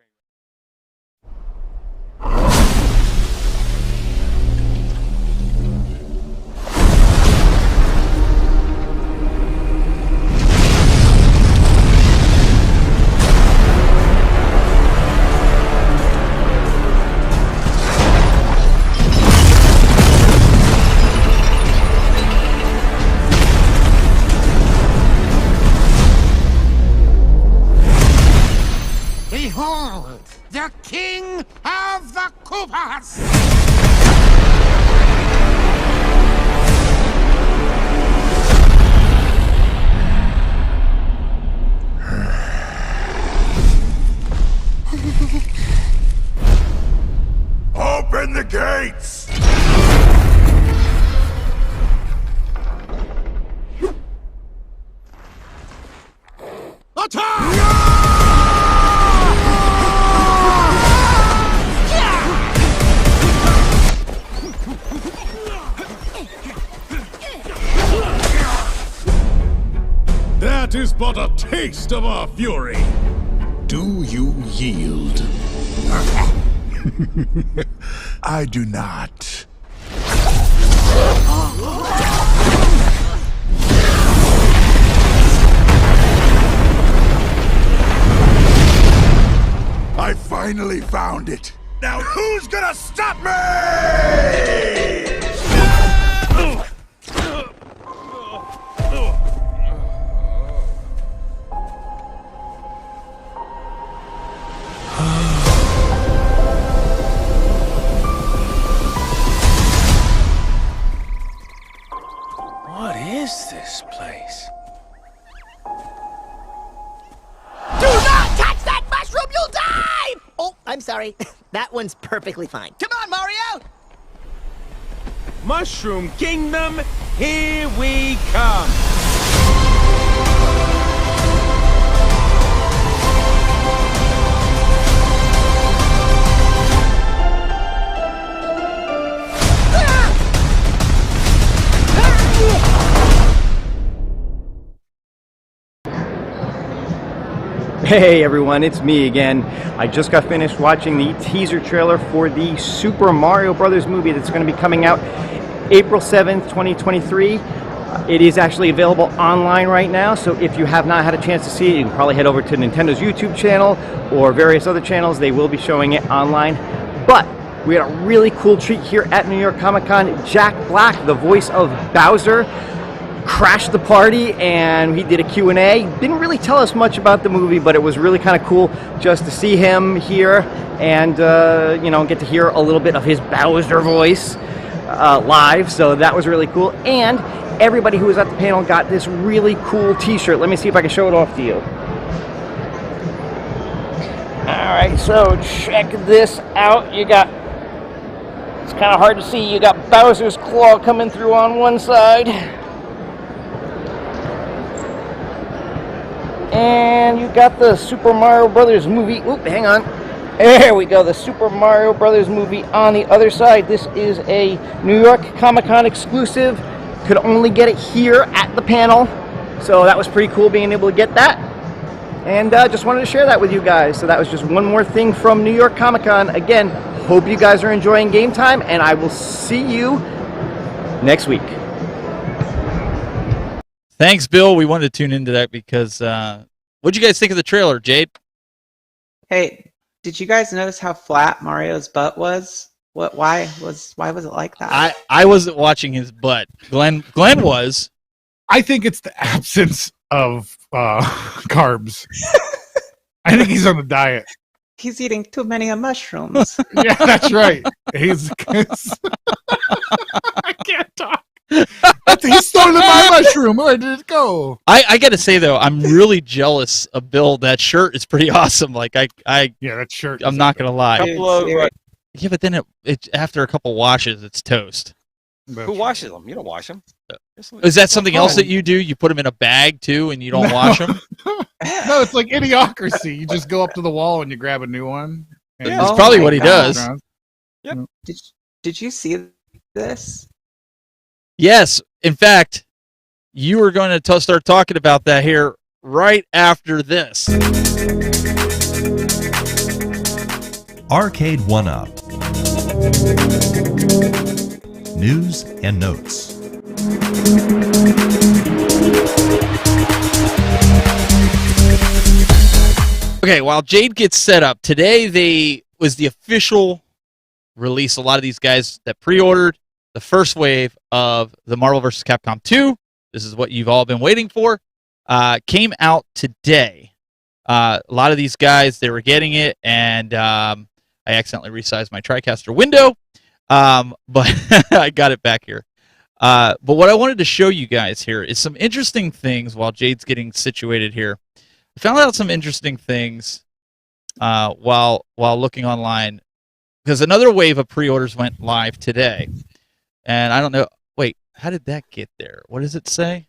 Open the gates! That is but a taste of our fury. Do you yield? I do not. I finally found it. Now who's gonna stop me? What is this place? Do not touch that mushroom, you'll die! Oh, I'm sorry. That one's perfectly fine. Come on, Mario! Mushroom Kingdom, here we come! Hey everyone, it's me again. I just got finished watching the teaser trailer for the Super Mario Brothers movie that's going to be coming out April 7th, 2023. It is actually available online right now, so if you have not had a chance to see it, you can probably head over to Nintendo's YouTube channel or various other channels. They will be showing it online. But we had a really cool treat here at New York Comic Con. Jack Black, the voice of Bowser, crashed the party and he did a Q&A. Didn't really tell us much about the movie, but it was really kind of cool just to see him here and you know, get to hear a little bit of his Bowser voice live. So that was really cool. And everybody who was at the panel got this really cool t-shirt. Let me see if I can show it off to you. Alright, so check this out. You got, it's kind of hard to see, you got Bowser's claw coming through on one side. And you got the Super Mario Brothers movie. Oop, hang on. There we go. The Super Mario Brothers movie on the other side. This is a New York Comic Con exclusive. Could only get it here at the panel. So that was pretty cool being able to get that. And just wanted to share that with you guys. So that was just one more thing from New York Comic Con. Again, hope you guys are enjoying game time. And I will see you next week. Thanks, Bill. We wanted to tune into that because what'd you guys think of the trailer, Jade? Hey, did you guys notice how flat Mario's butt was? Why was it like that? I wasn't watching his butt. Glenn was. I think it's the absence of carbs. I think he's on a diet. He's eating too many mushrooms. Yeah, that's right. He's I can't talk. He stole my mushroom. Where did it go? I gotta say though, I'm really jealous of Bill. That shirt is pretty awesome. Like yeah, that shirt. I'm not gonna lie. Yeah, but then it after a couple washes, it's toast. Who washes them? You don't wash them. Is that something else that you do? You put them in a bag too, and you don't wash them? No, it's like Idiocracy. You just go up to the wall and you grab a new one. Yeah, that's probably what he does. Yep. Did you see this? Yes. In fact, you were going to start talking about that here right after this. Arcade 1-Up. News and notes. Okay, while Jade gets set up, today was the official release. A lot of these guys that pre-ordered the first wave of the Marvel vs. Capcom 2. This is what you've all been waiting for. Came out today. A lot of these guys, they were getting it, and I accidentally resized my TriCaster window, but I got it back here. But what I wanted to show you guys here is some interesting things while Jayde's getting situated here. I found out some interesting things while looking online, because another wave of pre-orders went live today. And I don't know. Wait, how did that get there? What does it say?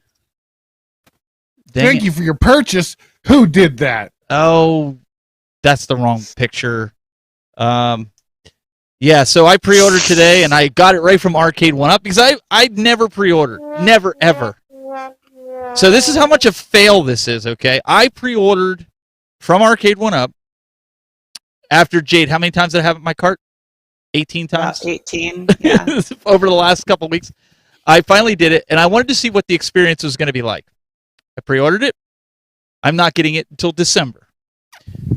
Thank you for your purchase. Who did that? Oh, that's the wrong picture. Yeah, so I pre-ordered today, and I got it right from Arcade 1-Up, because I'd never pre-ordered. Never, ever. So this is how much a fail this is, okay? I pre-ordered from Arcade 1-Up after Jayde. How many times did I have it in my cart? 18 times? 18, yeah. Over the last couple of weeks. I finally did it, and I wanted to see what the experience was going to be like. I pre-ordered it. I'm not getting it until December.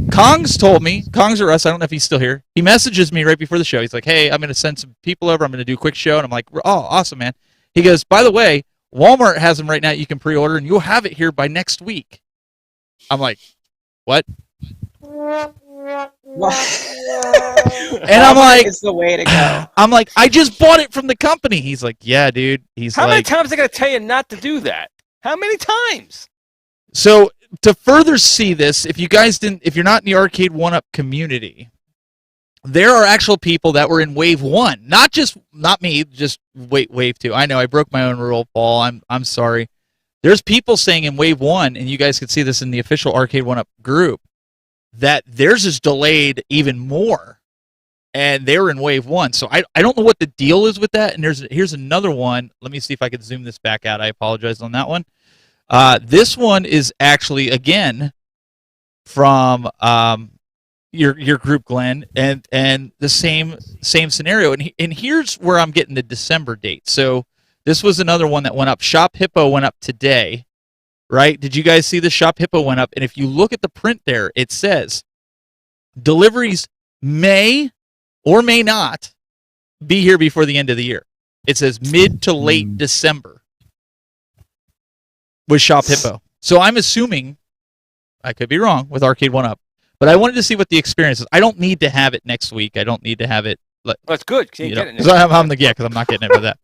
Kongs told me, Kongs or Us, I don't know if he's still here. He messages me right before the show. He's like, hey, I'm going to send some people over. I'm going to do a quick show. And I'm like, oh, awesome, man. He goes, by the way, Walmart has them right now. You can pre-order, and you'll have it here by next week. I'm like, what? And I'm like, it's the way to go. I'm like, I just bought it from the company. He's like, yeah, dude. He's How like, many times are they going to tell you not to do that? How many times? So to further see this, if you're not in the Arcade 1-Up community, there are actual people that were in Wave 1, not me, just Wave 2. I know I broke my own rule, Paul. I'm sorry. There's people saying in Wave 1, and you guys could see this in the official Arcade 1-Up group, that theirs is delayed even more, and they were in Wave 1. So I don't know what the deal is with that. And here's another one. Let me see if I can zoom this back out. I apologize on that one. This one is actually, again, from your group, Glenn, and the same scenario. And here's where I'm getting the December date. So this was another one that went up. Shop Hippo went up today, right? Did you guys see the Shop Hippo went up? And if you look at the print there, it says deliveries may or may not be here before the end of the year. It says mid to late December with Shop Hippo. So I'm assuming, I could be wrong with Arcade 1-Up, but I wanted to see what the experience is. I don't need to have it next week. I don't need to have it. That's good. Because I'm not getting it for that.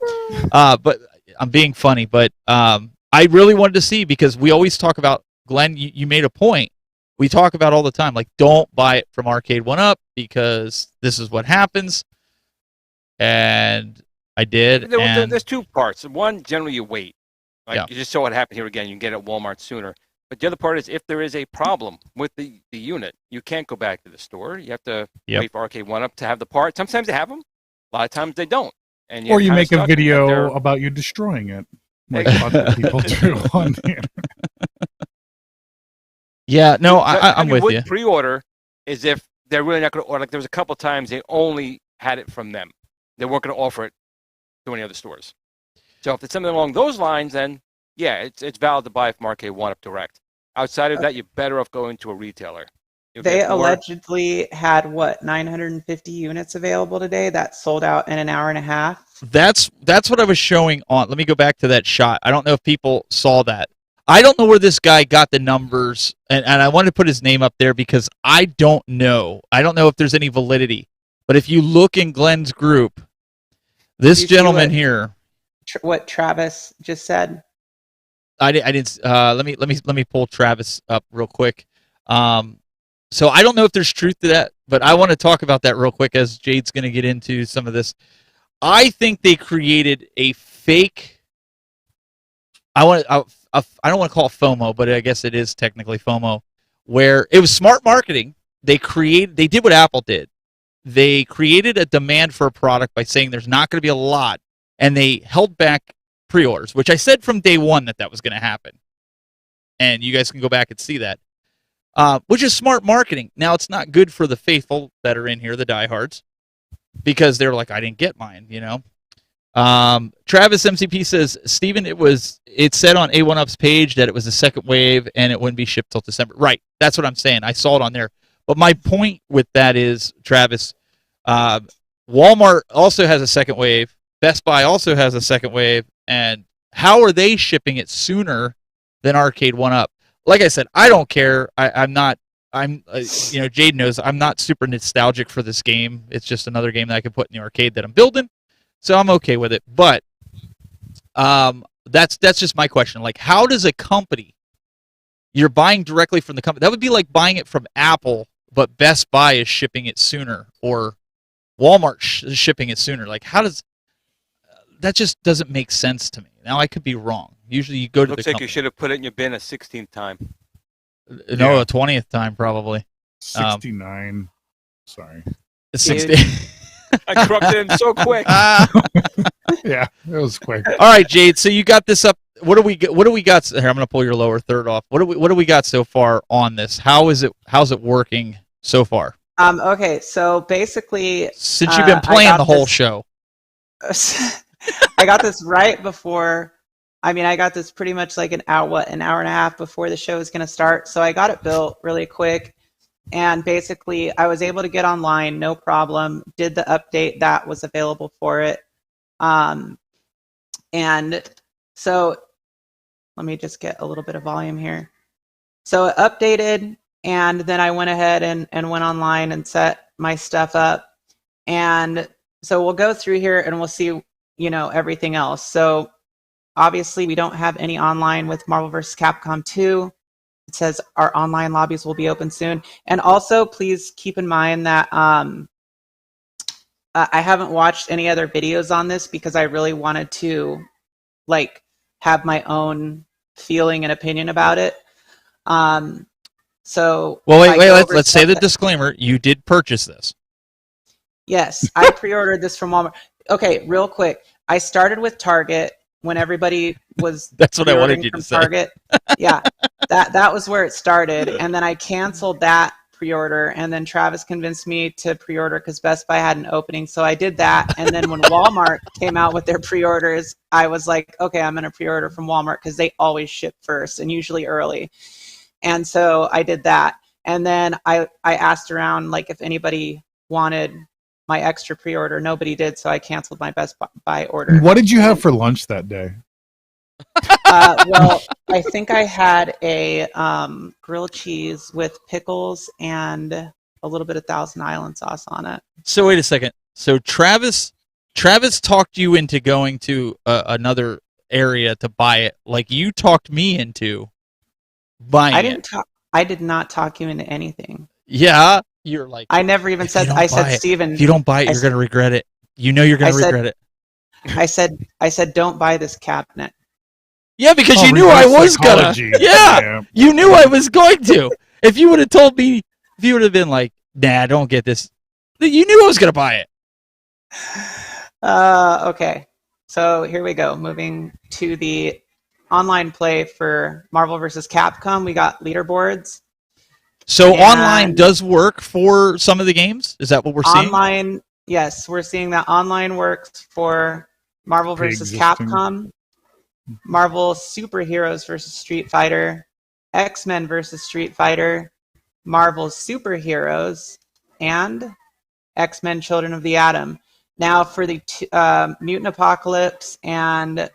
But I'm being funny. But I really wanted to see, because we always talk about, Glenn, you made a point. We talk about all the time, like, don't buy it from Arcade 1-Up because this is what happens. And I did. There's two parts. One, generally you wait. Like you just saw what happened here again. You can get it at Walmart sooner. But the other part is, if there is a problem with the unit, you can't go back to the store. You have to wait for Arcade 1-Up to have the part. Sometimes they have them. A lot of times they don't. And or you make a video about you destroying it, like other people do on the internet. Yeah, no, I'm with you. Pre-order is if they're really not going to order. Like, there was a couple times they only had it from them. They weren't going to offer it to any other stores. So if it's something along those lines, then yeah, it's valid to buy from Arcade 1-Up direct. Outside of that, you're better off going to a retailer. They allegedly had 950 units available today that sold out in an hour and a half. That's what I was showing on. Let me go back to that shot. I don't know if people saw that. I don't know where this guy got the numbers, and I wanted to put his name up there because I don't know. I don't know if there's any validity. But if you look in Glenn's group, this gentleman here, what Travis just said. I didn't. Let me pull Travis up real quick. So I don't know if there's truth to that, but I want to talk about that real quick as Jayde's going to get into some of this. I think they created a fake. I don't want to call it FOMO, but I guess it is technically FOMO, where it was smart marketing. They did what Apple did. They created a demand for a product by saying there's not going to be a lot, and they held back pre-orders, which I said from day one that was going to happen. And you guys can go back and see that, which is smart marketing. Now, it's not good for the faithful that are in here, the diehards, because they're like, I didn't get mine, you know. Travis MCP says, Steven, it said on A1Up's page that it was the second wave and it wouldn't be shipped till December. Right, that's what I'm saying. I saw it on there. But my point with that is, Travis, Walmart also has a second wave. Best Buy also has a second wave. And how are they shipping it sooner than Arcade 1-Up? Like I said, I don't care. I'm not I'm, Jayde knows I'm not super nostalgic for this game. It's just another game that I can put in the arcade that I'm building, so I'm okay with it. But that's just my question. Like, how does a company, you're buying directly from the company? That would be like buying it from Apple, but Best Buy is shipping it sooner, or Walmart is shipping it sooner. Like, how does that just doesn't make sense to me? Now, I could be wrong. Usually, you go to Looks the like you should have put it in your bin a 16th time. No, a 20th time probably. 69. Sorry. 60. I corrupted him so quick. Yeah, it was quick. All right, Jayde. So you got this up. What do we got? Here, I'm going to pull your lower third off. What do we got so far on this? How's it working so far? Okay, so basically, since you've been playing the whole show, I got this right before. I mean, I got this pretty much like an hour and a half before the show was going to start. So I got it built really quick. And basically, I was able to get online, no problem. Did the update that was available for it. And so let me just get a little bit of volume here. So it updated, and then I went ahead and went online and set my stuff up. And so we'll go through here and we'll see, everything else. So obviously, we don't have any online with Marvel vs. Capcom 2. It says our online lobbies will be open soon. And also, please keep in mind that I haven't watched any other videos on this because I really wanted to, have my own feeling and opinion about it. So, well, wait. Let's say the disclaimer. You did purchase this. Yes, I pre-ordered this from Walmart. Okay, real quick. I started with Target. When everybody was that's what I wanted you to say. Target. Yeah, that was where it started, and then I canceled that pre-order, and then Travis convinced me to pre-order because Best Buy had an opening, so I did that. And then when Walmart came out with their pre-orders, I was like, okay, I'm gonna pre-order from Walmart because they always ship first and usually early. And so I did that, and then I asked around if anybody wanted my extra pre-order. Nobody did, so I canceled my Best Buy order. What did you have for lunch that day? Well, I think I had a grilled cheese with pickles and a little bit of Thousand Island sauce on it. So wait a second. So Travis talked you into going to another area to buy it, like you talked me into buying it. I did not talk you into anything. Yeah. You're like, I never even said. I said, Steven, if you don't buy it, you're gonna regret it. You're gonna regret it. I said, don't buy this cabinet. Yeah, because you knew I was gonna. Yeah, you knew I was going to. If you would have told me, if you would have been like, nah, don't get this. You knew I was gonna buy it. Okay, so here we go. Moving to the online play for Marvel vs. Capcom, we got leaderboards. So online does work for some of the games? Is that what we're seeing? Online, yes. We're seeing that online works for Marvel vs. Capcom, Marvel Superheroes vs. Street Fighter, X-Men vs. Street Fighter, Marvel Superheroes, and X-Men Children of the Atom. Now for the Mutant Apocalypse and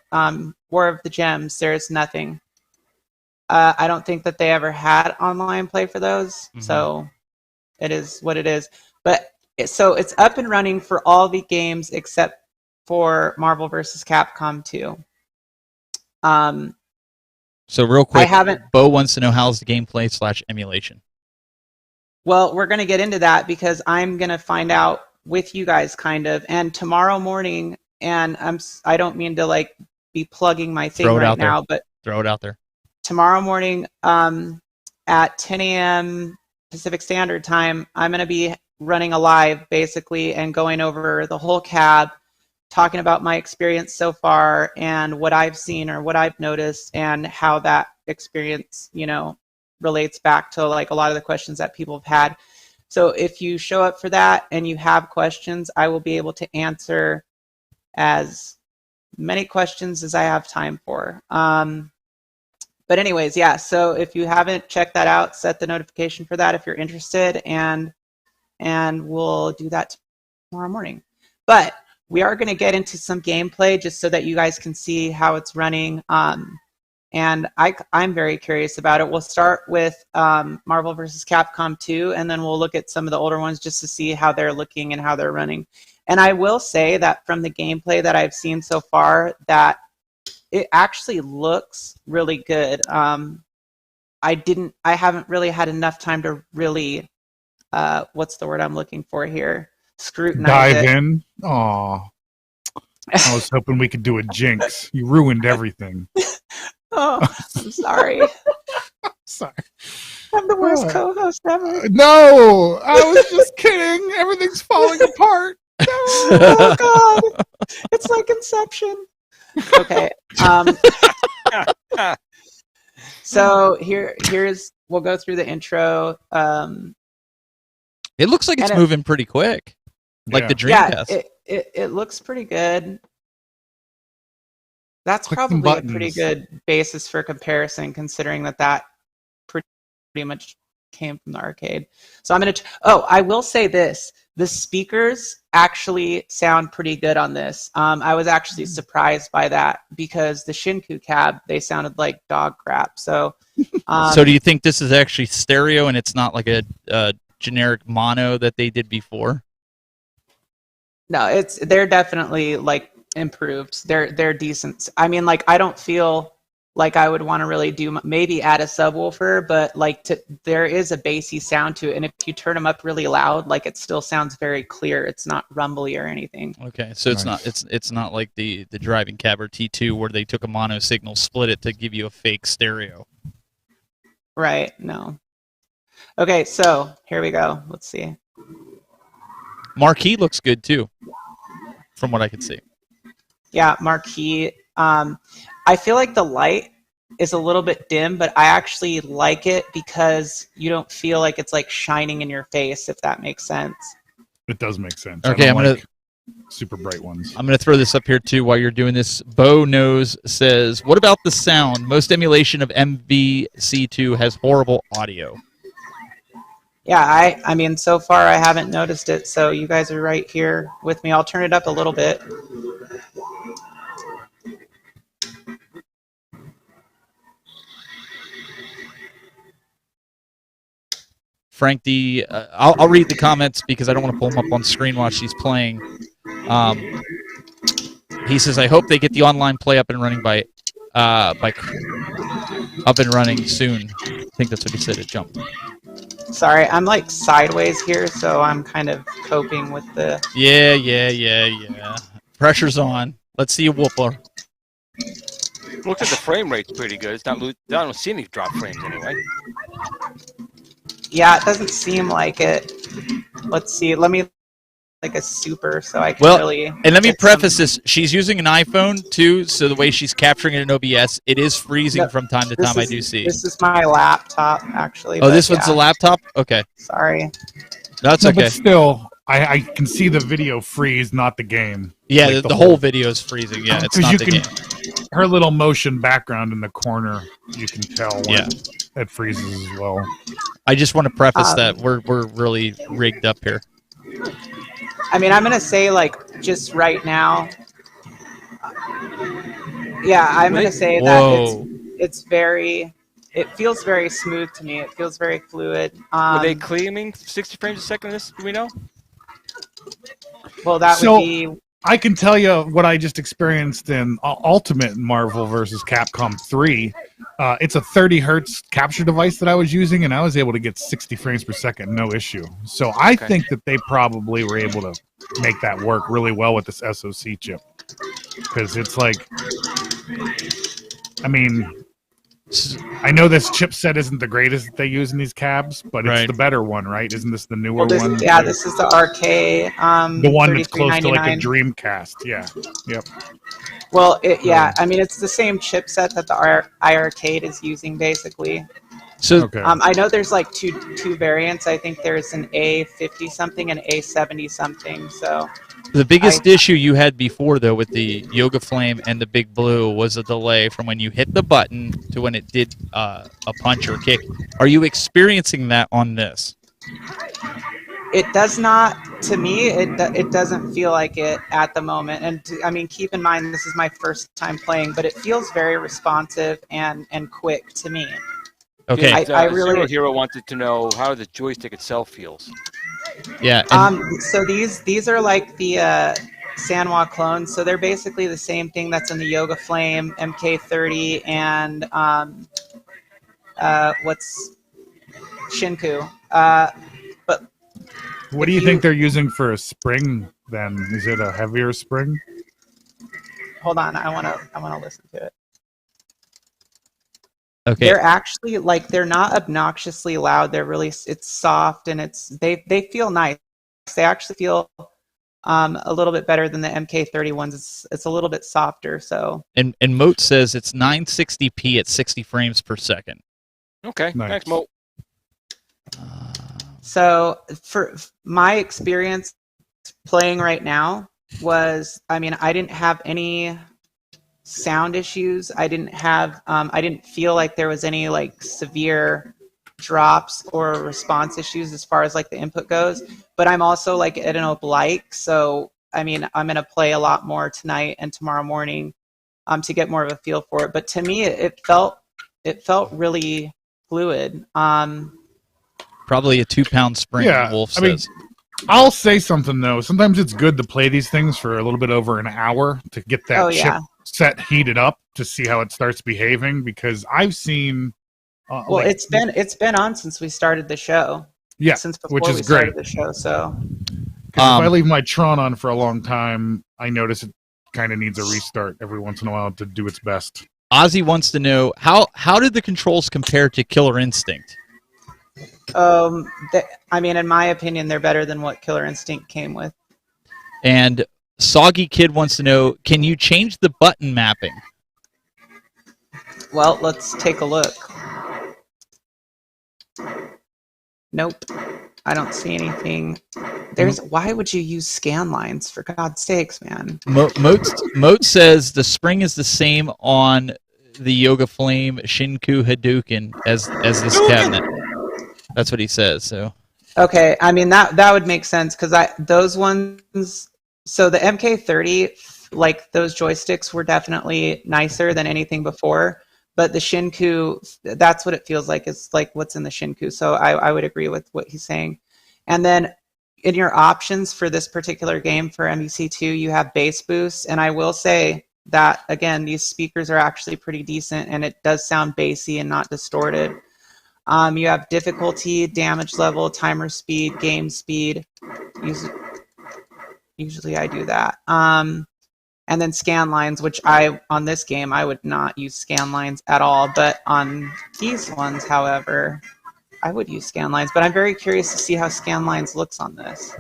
War of the Gems, there's nothing. I don't think that they ever had online play for those, so it is what it is. But so it's up and running for all the games except for Marvel vs. Capcom 2. So real quick, Bo wants to know how's the gameplay / emulation. Well, we're going to get into that because I'm going to find out with you guys kind of, and tomorrow morning, and I don't mean to be plugging my thing right now, but throw it out there. Tomorrow morning at 10 a.m. Pacific Standard Time, I'm going to be running a live basically and going over the whole cab, talking about my experience so far and what I've seen or what I've noticed and how that experience, relates back to a lot of the questions that people have had. So if you show up for that and you have questions, I will be able to answer as many questions as I have time for. But anyways, yeah, so if you haven't checked that out, set the notification for that if you're interested, and we'll do that tomorrow morning. But we are going to get into some gameplay just so that you guys can see how it's running. and I'm very curious about it. We'll start with Marvel vs. Capcom 2, and then we'll look at some of the older ones just to see how they're looking and how they're running. And I will say that from the gameplay that I've seen so far, that it actually looks really good. I haven't really had enough time to really, what's the word I'm looking for here? Scrutinize Dive it. in. Aw. I was hoping we could do a jinx. You ruined everything. Oh, I'm sorry. Sorry. I'm the worst co-host ever. No, I was just kidding. Everything's falling apart. No. Oh God, it's like Inception. Okay. So here's we'll go through the intro. It looks like it's moving pretty quick, like the Dreamcast. Yeah, it looks pretty good. That's probably a pretty good basis for comparison, considering that pretty much came from the arcade. So I'm gonna. I will say this: the speakers actually sound pretty good on this. I was actually surprised by that because the Shinku cab, they sounded like dog crap. So. So do you think this is actually stereo and it's not like a generic mono that they did before? No, they're definitely like improved. They're decent. I mean, like I don't feel like I would want to really maybe add a subwoofer, but like there is a bassy sound to it, and if you turn them up really loud, like it still sounds very clear. It's not rumbly or anything. Okay, so it's not like the driving cab or T2 where they took a mono signal, split it to give you a fake stereo. Right. No. Okay, so here we go. Let's see. Marquee looks good too, from what I can see. Yeah, marquee. I feel like the light is a little bit dim, but I actually like it because you don't feel like it's like shining in your face, if that makes sense. It does make sense. Okay, I'm gonna super bright ones. I'm gonna throw this up here too while you're doing this. Bo Knows says, "What about the sound? Most emulation of MVC2 has horrible audio." Yeah, I mean, so far I haven't noticed it, so you guys are right here with me. I'll turn it up a little bit. Frank D, I'll read the comments because I don't want to pull them up on screen while she's playing. He says, "I hope they get the online play up and running soon." I think that's what he said. It jumped. Sorry, I'm like sideways here, so I'm kind of coping with the... Yeah. Pressure's on. Let's see a whooper. Looks like the frame rate's pretty good. It's not. I don't see any drop frames anyway. Yeah, it doesn't seem like it. Let's see. Let me like a super so I can really... And let me preface this. She's using an iPhone, too, so the way she's capturing it in OBS, it is freezing from time to time, I do see. This is my laptop, actually. Oh, this one's a laptop? Okay. Sorry. That's okay. But still, I can see the video freeze, not the game. Yeah, like the whole video is freezing. Yeah, it's not the game. Her little motion background in the corner, you can tell when it freezes as well. I just want to preface that we're really rigged up here. I mean, I'm going to say, like, just right now, yeah, I'm going to say that it's very, it feels very smooth to me. It feels very fluid. Were they claiming 60 frames a second in this? Do we know? Well, that would be... I can tell you what I just experienced in Ultimate Marvel vs. Capcom 3. It's a 30 hertz capture device that I was using, and I was able to get 60 frames per second, no issue. So I think that they probably were able to make that work really well with this SoC chip. Because it's like, I mean, I know this chipset isn't the greatest that they use in these cabs, but it's the better one, right? Isn't this the newer one? Yeah, this is the RK. The one that's close to like a Dreamcast. Yeah. Yep. Well, yeah, I mean, it's the same chipset that the iArcade is using, basically. So I know there's like two variants. I think there's an A50 something and A70 something. So the biggest issue you had before, though, with the Yoga Flame and the Big Blue was a delay from when you hit the button to when it did a punch or kick. Are you experiencing that on this? It does not, to me, it doesn't feel like it at the moment. And I mean, keep in mind, this is my first time playing, but it feels very responsive and quick to me. Okay. I really. Zero Hero wanted to know how the joystick itself feels. Yeah. So these are like the Sanwa clones. So they're basically the same thing that's in the Yoga Flame, MK30, and what's Shinku. But what do you think they're using for a spring then? Is it a heavier spring? Hold on, I wanna listen to it. Okay. They're actually like, they're not obnoxiously loud. They're really, it's soft, and they feel nice. They actually feel a little bit better than the MK30 ones. It's a little bit softer. So. And Moat says it's 960p at 60 frames per second. Okay, nice. Thanks, Moat. So for my experience playing right now was, I mean, I didn't have any sound issues. I didn't have, I didn't feel like there was any like severe drops or response issues as far as like the input goes. But I'm also like at an oblique, so I mean, I'm gonna play a lot more tonight and tomorrow morning to get more of a feel for it. But to me, it felt really fluid. Probably a 2-pound spring. Yeah, Wolf I mean, says. I'll say something though. Sometimes it's good to play these things for a little bit over an hour to get that chip set heated up to see how it starts behaving. Because I've seen. Well, like, it's been on since we started the show. Yeah, since before which is we great. started the show. So. If I leave my Tron on for a long time, I notice it kind of needs a restart every once in a while to do its best. Ozzy wants to know how did the controls compare to Killer Instinct? I mean, in my opinion, they're better than what Killer Instinct came with. And Soggy Kid wants to know, can you change the button mapping? Well, let's take a look. Nope. I don't see anything. Why would you use scan lines, for God's sakes, man? Moat says the spring is the same on the Yoga Flame Shinku Hadouken as this cabinet. That's what he says. So. Okay, I mean that would make sense because those ones. So the MK30, like those joysticks were definitely nicer than anything before. But the Shinku, that's what it feels like. It's like what's in the Shinku. So I would agree with what he's saying. And then in your options for this particular game for MVC2, you have bass boost. And I will say that, again, these speakers are actually pretty decent, and it does sound bassy and not distorted. You have difficulty, damage level, timer speed, game speed. Usually I do that. And then scan lines, which on this game, I would not use scan lines at all. But on these ones, however, I would use scan lines. But I'm very curious to see how scan lines looks on this.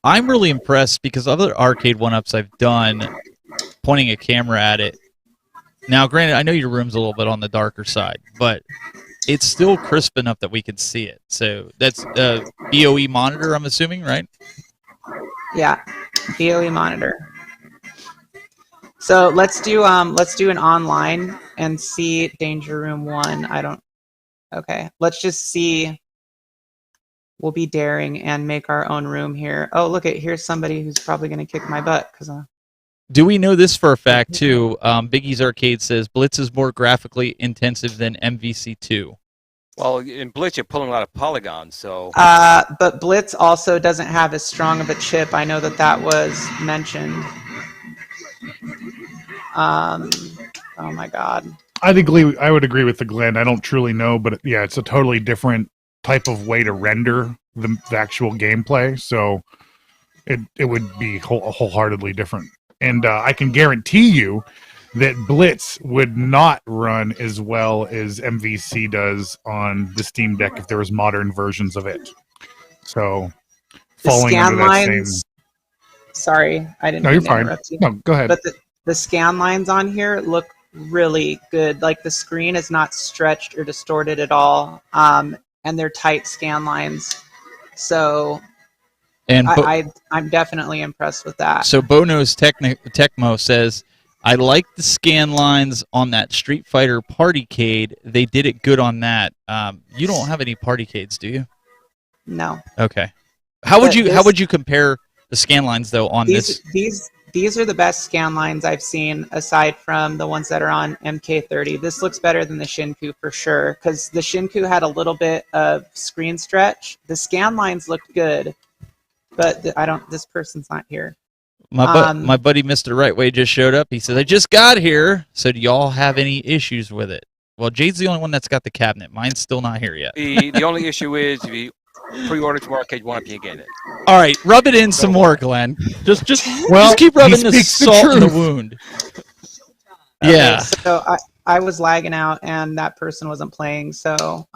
I'm really impressed because other arcade one-ups I've done, pointing a camera at it. Now, granted, I know your room's a little bit on the darker side, but it's still crisp enough that we can see it. So that's a BOE monitor, I'm assuming, right? Yeah, BOE monitor. So let's do an online and see Danger Room 1. Okay, let's just see. We'll be daring and make our own room here. Oh, look, here's somebody who's probably going to kick my butt because. Do we know this for a fact too? Biggie's Arcade says Blitz is more graphically intensive than MVC2. Well, in Blitz, you're pulling a lot of polygons, so. But Blitz also doesn't have as strong of a chip. I know that was mentioned. Oh my God. I would agree with the Glenn. I don't truly know, but yeah, it's a totally different type of way to render the actual gameplay. So it would be wholeheartedly different. And I can guarantee you that Blitz would not run as well as MVC does on the Steam Deck if there was modern versions of it. So, falling under that same. Sorry, I didn't. No, you're fine. No, go ahead. But the scan lines on here look really good. Like the screen is not stretched or distorted at all, and they're tight scan lines. So. And I'm definitely impressed with that. So Bono's Tecmo says, I like the scan lines on that Street Fighter Partycade. They did it good on that. You don't have any Partycades, do you? No. Okay. How would But you compare the scan lines though on this? These are the best scan lines I've seen aside from the ones that are on MK30. This looks better than the Shinku for sure, because the Shinku had a little bit of screen stretch. The scan lines looked good, but this person's not here. My buddy Mr. Rightway just showed up. He said, I just got here, so do y'all have any issues with it? Well, Jade's the only one that's got the cabinet. Mine's still not here yet. The only issue is if you pre-order from Arcade One, you get it. All right, rub it in some more, Glenn. Just keep rubbing the salt in the wound. Okay, Yeah. so I was lagging out, and that person wasn't playing, so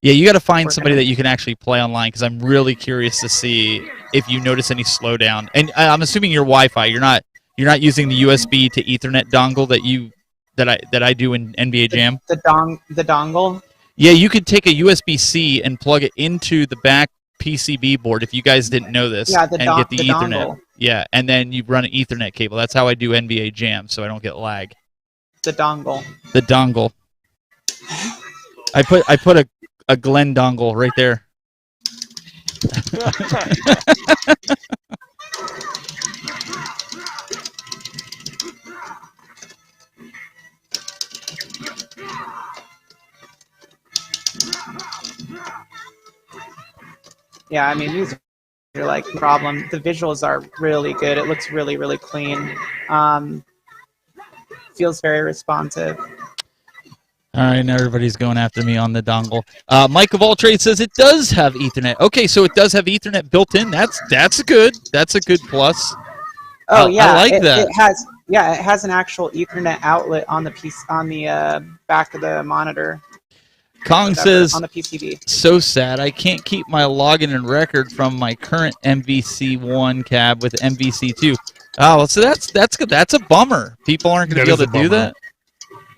Yeah, you got to find somebody that you can actually play online, because I'm really curious to see if you notice any slowdown. And I'm assuming your Wi-Fi. You're not using the USB to Ethernet dongle that I do in NBA Jam. The dongle. Yeah, you could take a USB-C and plug it into the back PCB board if you guys didn't know this, Yeah, and get the Ethernet. dongle. Yeah, and then you run an Ethernet cable. That's how I do NBA Jam, so I don't get lag. The dongle. The dongle. I put a Glenn dongle right there. Yeah, I mean, these are like the problem. The visuals are really good. It looks really, really clean. Feels very responsive. All right, now everybody's going after me on the dongle. Mike of All Trades says it does have Ethernet. Okay, so it does have Ethernet built in. That's good. That's a good plus. Oh yeah, I like that. It has an actual Ethernet outlet on the piece on the back of the monitor. Kong says, on the PCB. So sad. I can't keep my login and record from my current MVC1 cab with MVC2. Oh, so that's good. That's a bummer. People aren't going to be able to do that.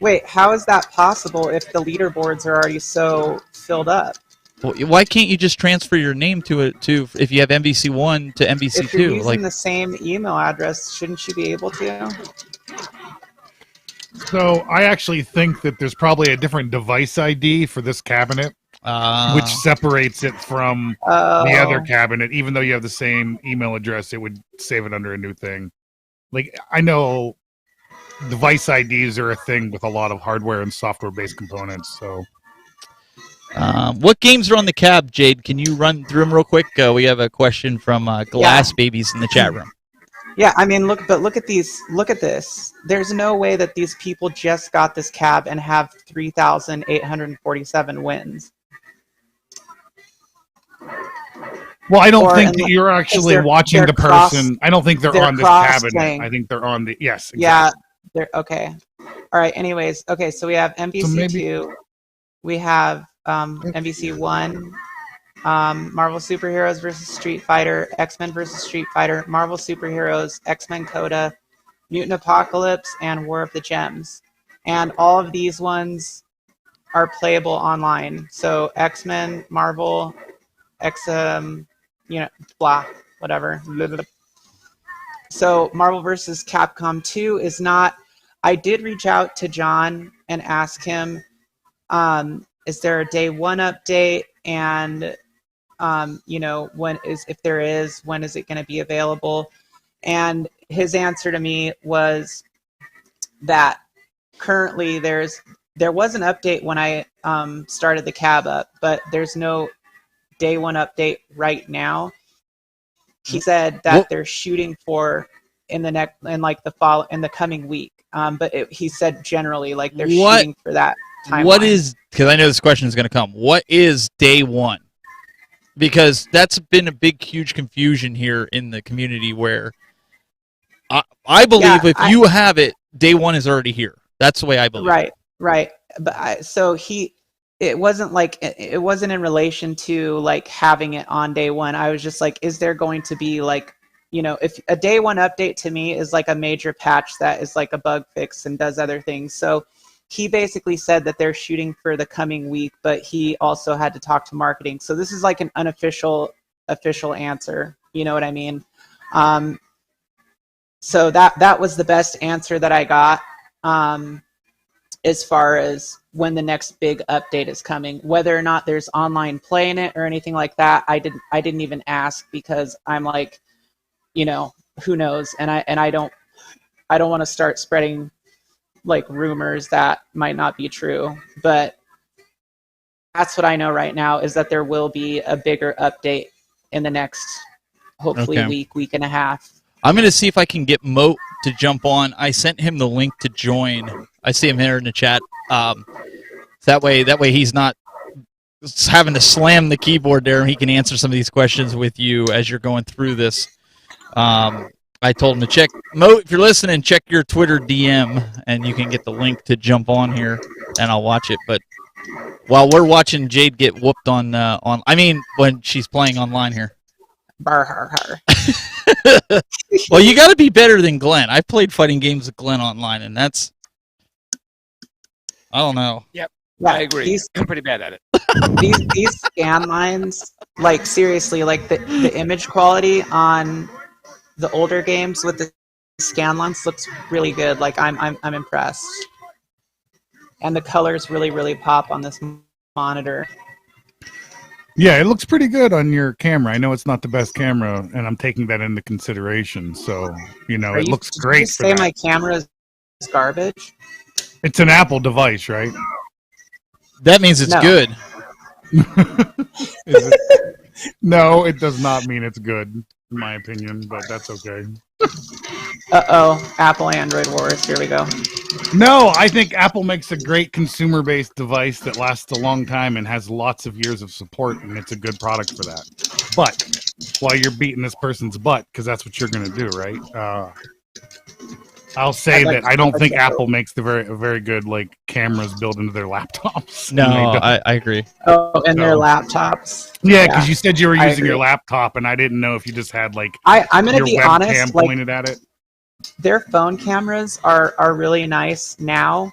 Wait, how is that possible if the leaderboards are already so filled up? Well, why can't you just transfer your name to if you have MVC1 to MVC2? If you're using the same email address, shouldn't you be able to? So I actually think that there's probably a different device ID for this cabinet, which separates it from the other cabinet. Even though you have the same email address, it would save it under a new thing. Like, I know device IDs are a thing with a lot of hardware and software-based components. So, what games are on the cab, Jade? Can you run through them real quick? We have a question from Glass Babies in the chat room. Yeah, I mean, look at these. Look at this. There's no way that these people just got this cab and have 3,847 wins. well, I don't think that you're actually watching the person. I don't think they're on this cabinet. I think they're on the Exactly. Yeah, they're okay. All right. Anyways, okay. So we have MVC2. We have MVC1. Marvel Superheroes versus Street Fighter, X-Men versus Street Fighter, Marvel Superheroes, X-Men Coda, Mutant Apocalypse, and War of the Gems. And all of these ones are playable online. So X-Men, Marvel, blah, whatever. So Marvel versus Capcom 2 is not. I did reach out to John and ask him, is there a day one update? And if there is, when is it going to be available? And his answer to me was that currently there was an update when I started the cab up, but there's no day one update right now. He said that they're shooting for in the coming week. But he said generally like they're shooting for that timeline. What is, because I know this question is going to come, what is day one? Because that's been a big, huge confusion here in the community where I believe you have it, day one is already here. That's the way I believe. Right. But it wasn't in relation to like having it on day one. I was just like, is there going to be like, if a day one update to me is like a major patch that is like a bug fix and does other things. So he basically said that they're shooting for the coming week, but he also had to talk to marketing. So this is like an unofficial answer. You know what I mean? So that was the best answer that I got. as far as when the next big update is coming. Whether or not there's online play in it or anything like that, I didn't even ask, because I'm like, you know, who knows? And I don't want to start spreading like rumors that might not be true. But that's what I know right now, is that there will be a bigger update in the next, hopefully, week and a half. I'm going to see if I can get Moat to jump on. I sent him the link to join. I see him here in the chat. That way he's not having to slam the keyboard there, and he can answer some of these questions with you as you're going through this. I told him to check. Moat, if you're listening, check your Twitter DM, and you can get the link to jump on here, and I'll watch it. But while we're watching Jayde get whooped on when she's playing online here. Bar har har. Well, you got to be better than Glenn. I played fighting games with Glenn online, and that's, I don't know. Yep, yeah, I agree. I'm pretty bad at it. These scan lines, like seriously, like the image quality on the older games with the scan lines looks really good. Like I'm impressed, and the colors really pop on this monitor. Yeah, it looks pretty good on your camera. I know it's not the best camera, and I'm taking that into consideration. So, it looks great. Did you say my camera is garbage? It's an Apple device, right? That means it's good. No, it does not mean it's good, in my opinion, but that's okay. Uh-oh, Apple Android Wars. Here we go. No, I think Apple makes a great consumer-based device that lasts a long time and has lots of years of support, and it's a good product for that. But while you're beating this person's butt, because that's what you're going to do, right? I'll say that I don't think Apple makes the very good cameras built into their laptops. No, I agree. Oh, and their laptops. Yeah, because you said you were using your laptop, and I didn't know if you just had I'm going to be honest, webcam pointed at it. Their phone cameras are really nice now,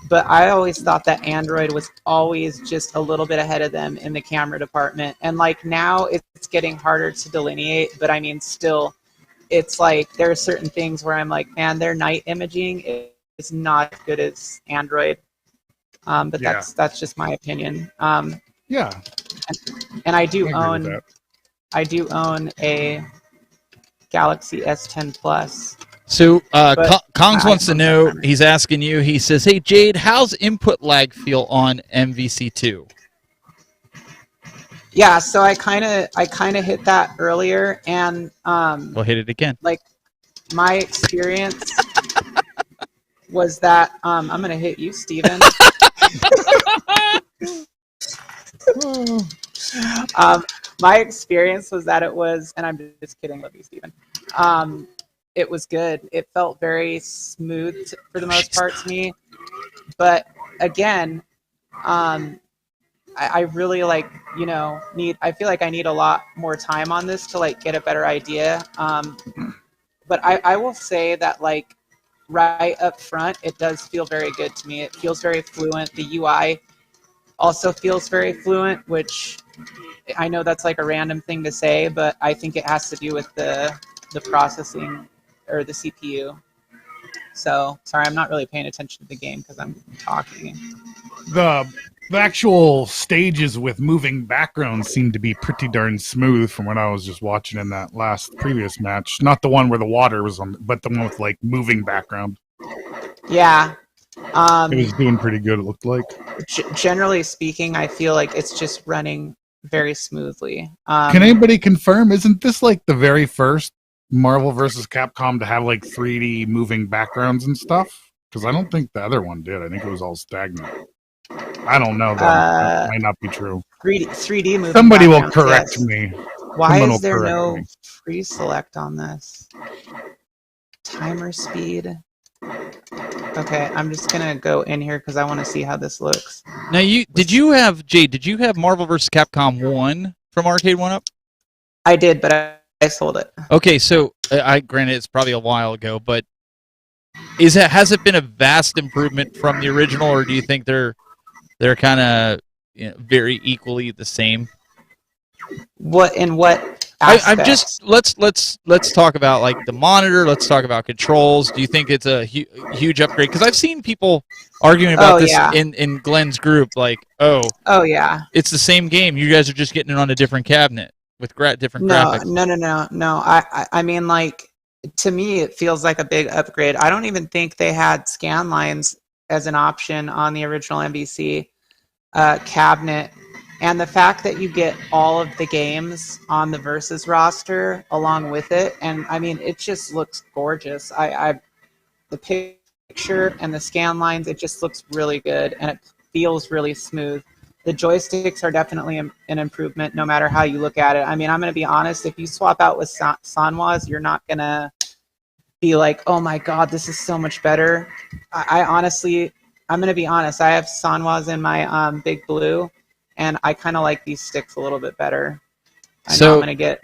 but I always thought that Android was always just a little bit ahead of them in the camera department. And now it's getting harder to delineate, but I mean, still, it's there are certain things where I'm like, man, their night imaging is not as good as Android. But that's just my opinion. Yeah. And I do own a Galaxy S10 Plus. So Kongs wants to know, he's asking you, he says, hey Jayde, how's input lag feel on MVC2? Yeah, so I kind of hit that earlier, and we'll hit it again. My experience was that I'm gonna hit you, Steven. My experience was that it was, and I'm just kidding, love you, Steven. It was good. It felt very smooth for the most part to me. But again, I really I feel like I need a lot more time on this to get a better idea. But I will say that right up front, it does feel very good to me. It feels very fluent. The UI also feels very fluent, which I know that's a random thing to say, but I think it has to do with the processing or the CPU. So sorry, I'm not really paying attention to the game because I'm talking. The actual stages with moving backgrounds seem to be pretty darn smooth from what I was just watching in that last previous match. Not the one where the water was on, but the one with moving background. Yeah. It was doing pretty good, it looked like. Generally speaking, I feel like it's just running very smoothly. Can anybody confirm, isn't this the very first Marvel vs. Capcom to have 3D moving backgrounds and stuff? Because I don't think the other one did. I think it was all stagnant. I don't know, though. That might not be true. 3D moving. Somebody will correct me. Why is there no free select on this? Timer speed. Okay, I'm just gonna go in here because I want to see how this looks. Now, did you have Marvel vs. Capcom 1 from Arcade 1-Up? I did, but I sold it. Okay, so granted it's probably a while ago, but has it been a vast improvement from the original, or do you think they're very equally the same? What I'm just let's talk about like the monitor. Let's talk about controls. Do you think it's a huge upgrade? Because I've seen people arguing about this in Glenn's group. Like, oh yeah, it's the same game. You guys are just getting it on a different cabinet with different graphics. No. I mean, like, to me, it feels like a big upgrade. I don't even think they had scan lines as an option on the original MVC cabinet. And the fact that you get all of the games on the Versus roster along with it, and I mean, it just looks gorgeous. The picture and the scan lines, it just looks really good, and it feels really smooth. The joysticks are definitely an improvement, no matter how you look at it. I mean, I'm going to be honest. If you swap out with Sanwa's, you're not going to be like, oh my god, this is so much better. I honestly, I'm going to be honest. I have Sanwa's in my Big Blue, and I kind of like these sticks a little bit better. I know I'm going to get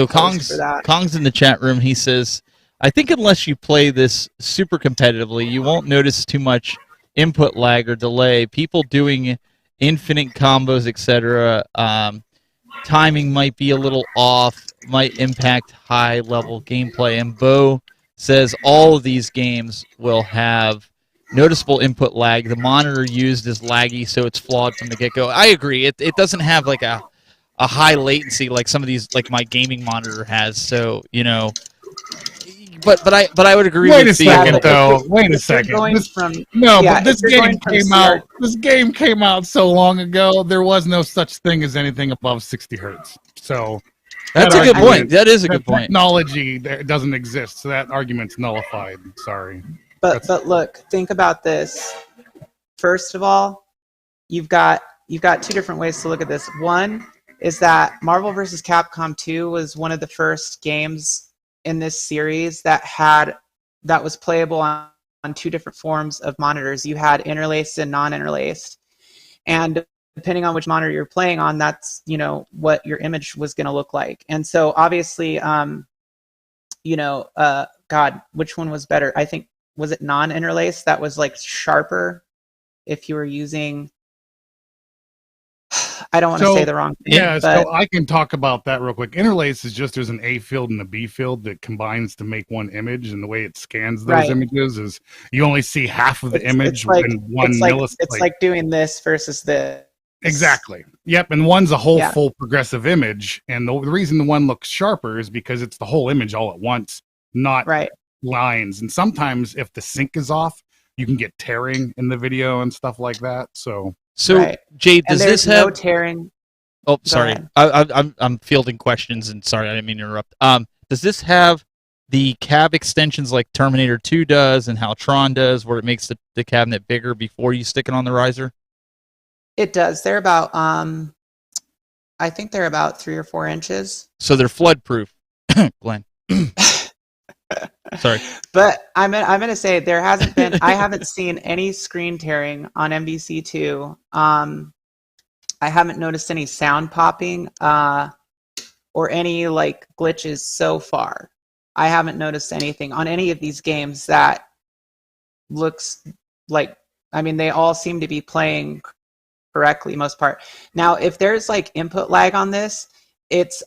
Kong's in the chat room. He says, I think unless you play this super competitively, you won't notice too much input lag or delay. People doing infinite combos, etc. Timing might be a little off, might impact high-level gameplay. And Bo says all of these games will have noticeable input lag. The monitor used is laggy, so it's flawed from the get-go. I agree. It doesn't have like a high latency like some of these, like my gaming monitor has. So, you know, but I would agree. Wait with a second, though. Wait a second. This game came out so long ago. There was no such thing as anything above 60 hertz. So that's a good point. That is a good point. Technology doesn't exist, so that argument's nullified. Sorry. But look, think about this. First of all, you've got two different ways to look at this. One is that Marvel vs. Capcom 2 was one of the first games in this series that was playable on two different forms of monitors. You had interlaced and non-interlaced, and depending on which monitor you're playing on, that's, you know, what your image was going to look like. And so obviously, you know, God, which one was better? I think, was it non-interlaced that was like sharper if you were using, I don't want to say the wrong thing. Yeah, but so I can talk about that real quick. Interlace is just there's an A field and a B field that combines to make one image, and the way it scans those images is you only see half of the image in 1 millisecond. It's like doing this versus this. Exactly. Yep, and one's a whole full progressive image, and the reason the one looks sharper is because it's the whole image all at once, not lines. And sometimes if the sync is off, you can get tearing in the video and stuff like that. So Jayde, does this have no tearing? Oh, sorry. I'm fielding questions, and sorry, I didn't mean to interrupt. Does this have the cab extensions like Terminator 2 does and how Tron does, where it makes the cabinet bigger before you stick it on the riser? It does. They're about I think they're about 3 or 4 inches. So they're flood proof, Glenn. Sorry, but I'm gonna say there hasn't been. I haven't seen any screen tearing on MVC2. I haven't noticed any sound popping or any like glitches so far. I haven't noticed anything on any of these games that looks like. I mean, they all seem to be playing correctly, most part. Now, if there's like input lag on this,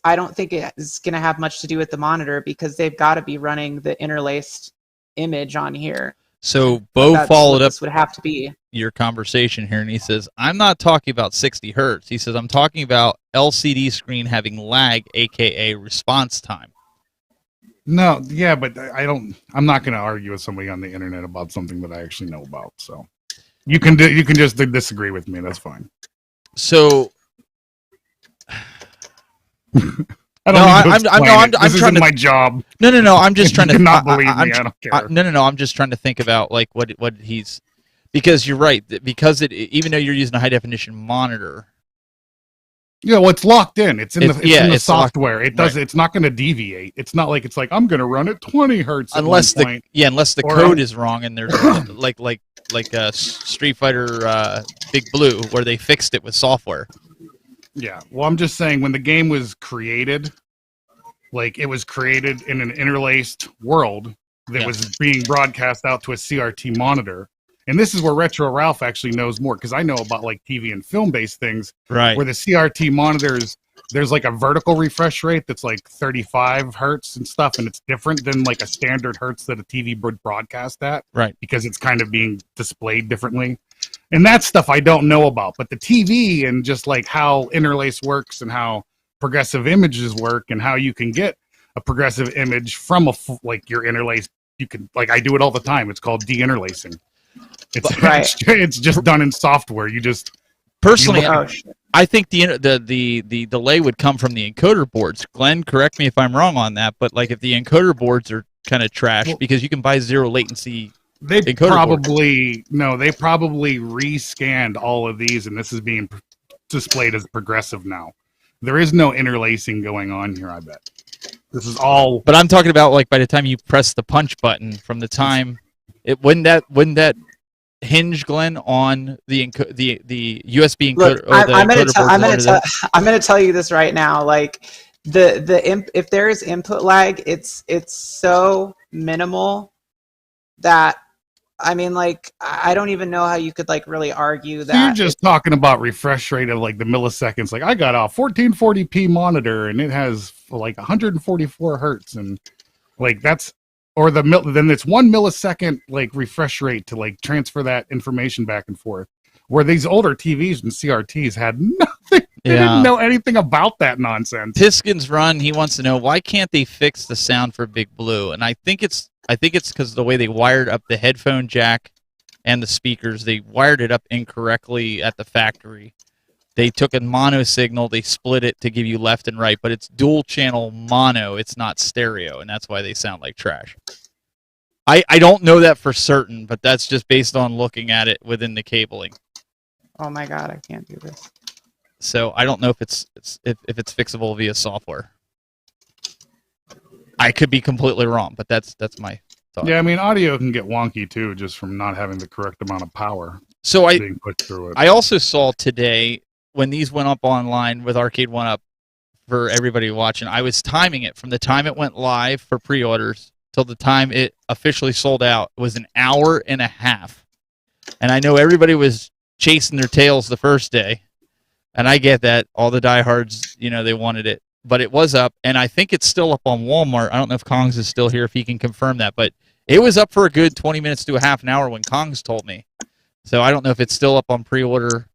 I don't think it's going to have much to do with the monitor because they've got to be running the interlaced image on here. So Bo followed up. This would have to be your conversation here, and he says, "I'm not talking about 60 hertz." He says, "I'm talking about LCD screen having lag, aka response time." No, yeah, but I'm not going to argue with somebody on the internet about something that I actually know about. So you can just disagree with me. That's fine. So. I'm trying to my job. No. I'm just trying to not believe me. I don't care. No. I'm just trying to think about like what he's, because you're right, because even though you're using a high definition monitor. Yeah, well, it's locked in. It's in the software. Locked, it does. It's not going to deviate. It's not like I'm going to run at 20 hertz. Unless the code is wrong and there's like Street Fighter Big Blue where they fixed it with software. Yeah, well, I'm just saying when the game was created, like it was created in an interlaced world that was being broadcast out to a CRT monitor, And this is where Retro Ralph actually knows more, because I know about like TV and film-based things, right? Where the CRT monitors, there's like a vertical refresh rate that's like 35 hertz and stuff, and it's different than like a standard hertz that a TV would broadcast at, right? Because it's kind of being displayed differently. And that stuff I don't know about, but the TV and just like how interlace works and how progressive images work and how you can get a progressive image from like your interlace. You can, like, I do it all the time. It's called de-interlacing. It's just done in software. You just personally, I think the delay would come from the encoder boards. Glenn, correct me if I'm wrong on that, but like if the encoder boards are kind of trash, because you can buy zero latency. They probably rescanned all of these, and this is being displayed as progressive now. There is no interlacing going on here, I bet. This is all. But I'm talking about like by the time you press the punch button, from the time it wouldn't that hinge, Glenn, on the USB encoder. Look, I'm gonna tell you this right now. Like if there is input lag, it's so minimal that. I mean, like, I don't even know how you could, like, really argue that. You're just talking about refresh rate of, like, the milliseconds. Like, I got a 1440p monitor, and it has, like, 144 hertz, and, like, that's... Or then it's 1 millisecond, like, refresh rate to, like, transfer that information back and forth. Where these older TVs and CRTs had nothing. They didn't know anything about that nonsense. Piskin's Run, he wants to know, why can't they fix the sound for Big Blue? And I think it's because of the way they wired up the headphone jack and the speakers. They wired it up incorrectly at the factory. They took a mono signal, they split it to give you left and right, but it's dual channel mono, it's not stereo, and that's why they sound like trash. I don't know that for certain, but that's just based on looking at it within the cabling. Oh my god, I can't do this. So I don't know if it's fixable via software. I could be completely wrong, but that's my thought. Yeah, I mean, audio can get wonky too, just from not having the correct amount of power. So being put through it. I also saw today when these went up online with Arcade One Up for everybody watching. I was timing it from the time it went live for pre-orders till the time it officially sold out. It was an hour and a half, and I know everybody was chasing their tails the first day, and I get that. All the diehards, they wanted it. But it was up, and I think it's still up on Walmart. I don't know if Kongs is still here, if he can confirm that, but it was up for a good 20 minutes to a half an hour when Kongs told me. So I don't know if it's still up on pre-order.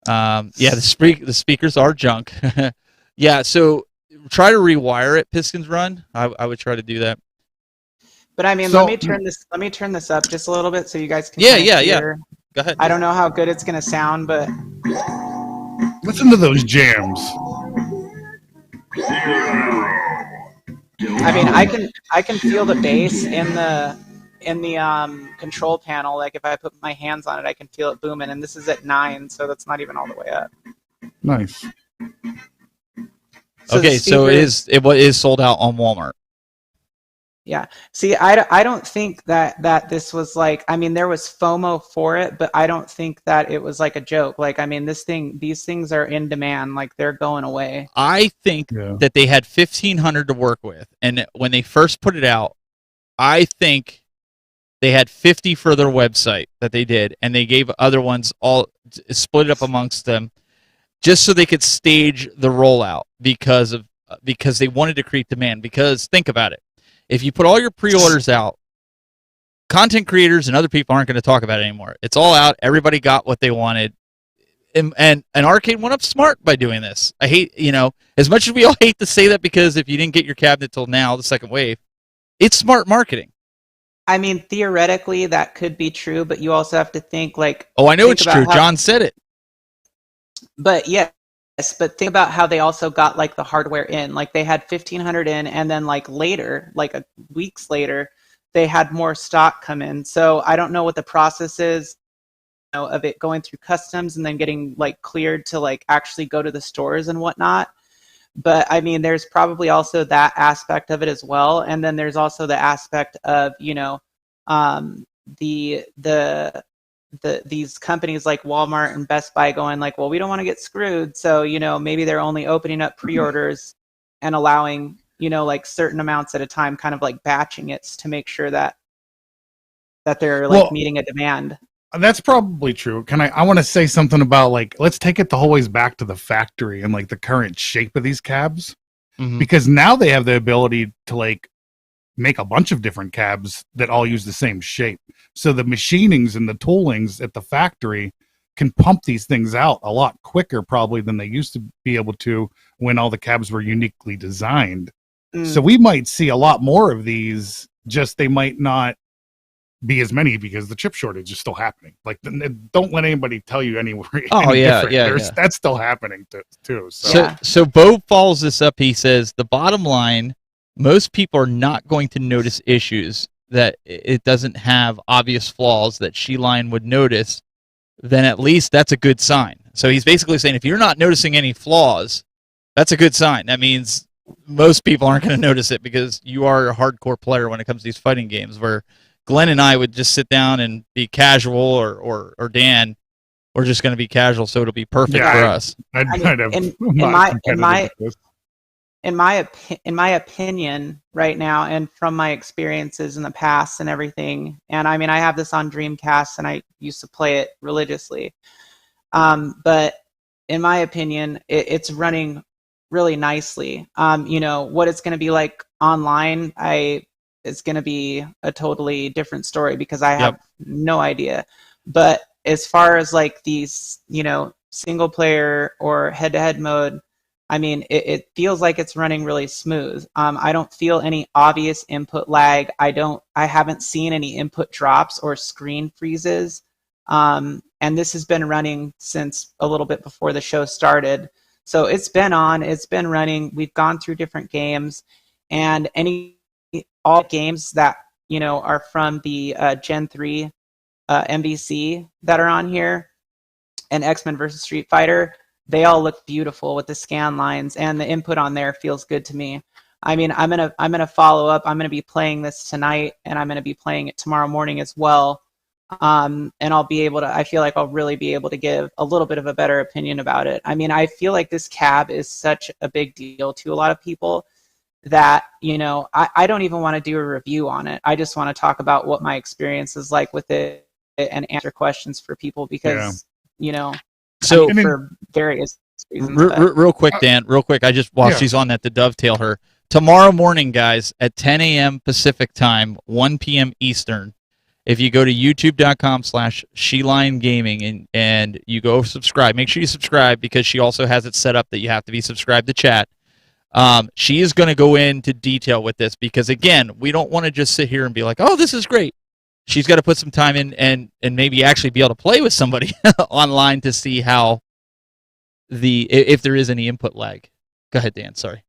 The speakers are junk. Yeah, so try to rewire it, Piskin's Run. I would try to do that. But I mean, let me turn this up just a little bit so you guys can hear. Go ahead. I don't know how good it's going to sound, but listen to those jams. I mean, I can feel the bass in the control panel. Like if I put my hands on it, I can feel it booming. And this is at 9, so that's not even all the way up. Nice. Okay, so it is sold out on Walmart. Yeah. See, I don't think that this was like, I mean, there was FOMO for it, but I don't think that it was like a joke. Like, I mean, these things are in demand, like they're going away. I think that they had 1,500 to work with, and when they first put it out, I think they had 50 for their website that they did, and they gave other ones all split it up amongst them, just so they could stage the rollout because they wanted to create demand. Because think about it. If you put all your pre-orders out, content creators and other people aren't going to talk about it anymore. It's all out. Everybody got what they wanted. And Arcade went up smart by doing this. I hate, as much as we all hate to say that, because if you didn't get your cabinet till now, the second wave, it's smart marketing. I mean, theoretically, that could be true, but you also have to think like... Oh, I know it's true. John said it. But yes, but think about how they also got like the hardware in. Like they had 1,500 in, and then like later, like weeks later, they had more stock come in. So I don't know what the process is, of it going through customs and then getting like cleared to like actually go to the stores and whatnot. But I mean, there's probably also that aspect of it as well. And then there's also the aspect of, these companies like Walmart and Best Buy going like, well, we don't want to get screwed. So, maybe they're only opening up pre-orders and allowing, like certain amounts at a time, kind of like batching it to make sure that they're like meeting a demand. That's probably true. I want to say something about, like, let's take it the whole ways back to the factory and like the current shape of these cabs, because now they have the ability to like make a bunch of different cabs that all use the same shape. So the machinings and the toolings at the factory can pump these things out a lot quicker probably than they used to be able to when all the cabs were uniquely designed. So we might see a lot more of these, just they might not be as many because the chip shortage is still happening. Like, don't let anybody tell you anywhere. That's still happening too. So Bo follows this up. He says the bottom line: most people are not going to notice issues that it doesn't have obvious flaws that She-Line would notice. Then at least that's a good sign. So he's basically saying if you're not noticing any flaws, that's a good sign. That means most people aren't going to notice it because you are a hardcore player when it comes to these fighting games, where Glenn and I would just sit down and be casual, or Dan, we're just going to be casual, so it'll be perfect for us. In my opinion, right now, and from my experiences in the past and everything, and I mean, I have this on Dreamcast, and I used to play it religiously. But in my opinion, it's running really nicely. What it's going to be like online, it's going to be a totally different story because I have no idea. But as far as like these, single player or head-to-head mode, I mean, it feels like it's running really smooth. I don't feel any obvious input lag. I haven't seen any input drops or screen freezes. And this has been running since a little bit before the show started. So it's been running. We've gone through different games, and all games that are from the Gen 3 MVC that are on here, and X-Men vs. Street Fighter, they all look beautiful with the scan lines, and the input on there feels good to me. I mean, I'm gonna follow up. I'm gonna be playing this tonight, and I'm gonna be playing it tomorrow morning as well. And I feel like I'll really be able to give a little bit of a better opinion about it. I mean, I feel like this cab is such a big deal to a lot of people that, I don't even want to do a review on it. I just want to talk about what my experience is like with it and answer questions for people because, for various reasons. Real quick, Dan, I just, while she's on that, to dovetail her, tomorrow morning, guys, at 10 a.m. Pacific time, 1 p.m. Eastern, if you go to youtube.com/She-Line Gaming and you go subscribe, make sure you subscribe because she also has it set up that you have to be subscribed to chat. She is going to go into detail with this because, again, we don't want to just sit here and be like, oh, this is great. She's got to put some time in and maybe actually be able to play with somebody online to see how if there is any input lag. Go ahead, Dan. Sorry.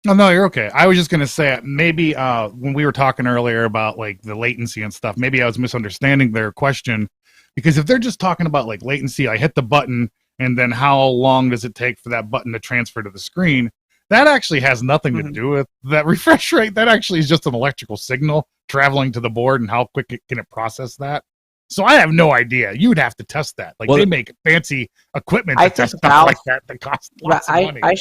No, you're okay. I was just going to say maybe when we were talking earlier about like the latency and stuff, maybe I was misunderstanding their question, because if they're just talking about like latency, I hit the button and then how long does it take for that button to transfer to the screen? That actually has nothing to do with that refresh rate. That actually is just an electrical signal traveling to the board and how quick can it process that. So I have no idea. You would have to test that. Like, they make fancy equipment to test stuff like that costs lots of money. I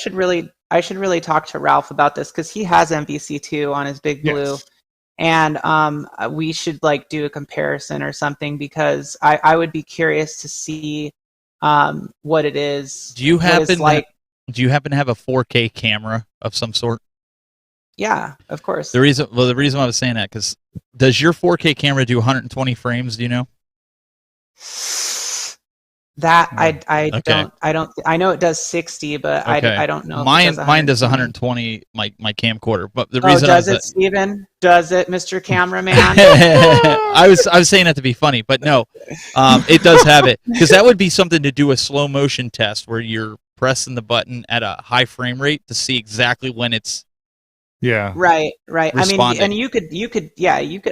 should really talk to Ralph about this because he has MVC2 on his Big Blue, and we should like do a comparison or something because I would be curious to see what it is. Do you happen to have a 4K camera of some sort? Yeah, of course. The reason why I was saying that, because does your 4K camera do 120 frames? Do you know? That I don't. I know it does 60, but I don't know. Mine does 120. My camcorder, but the reason does it, Steven? Does it, Mr. Cameraman? I was saying that to be funny, but no, it does have it, because that would be something to do a slow motion test where you're pressing the button at a high frame rate to see exactly when it's right. responding. I mean, and you could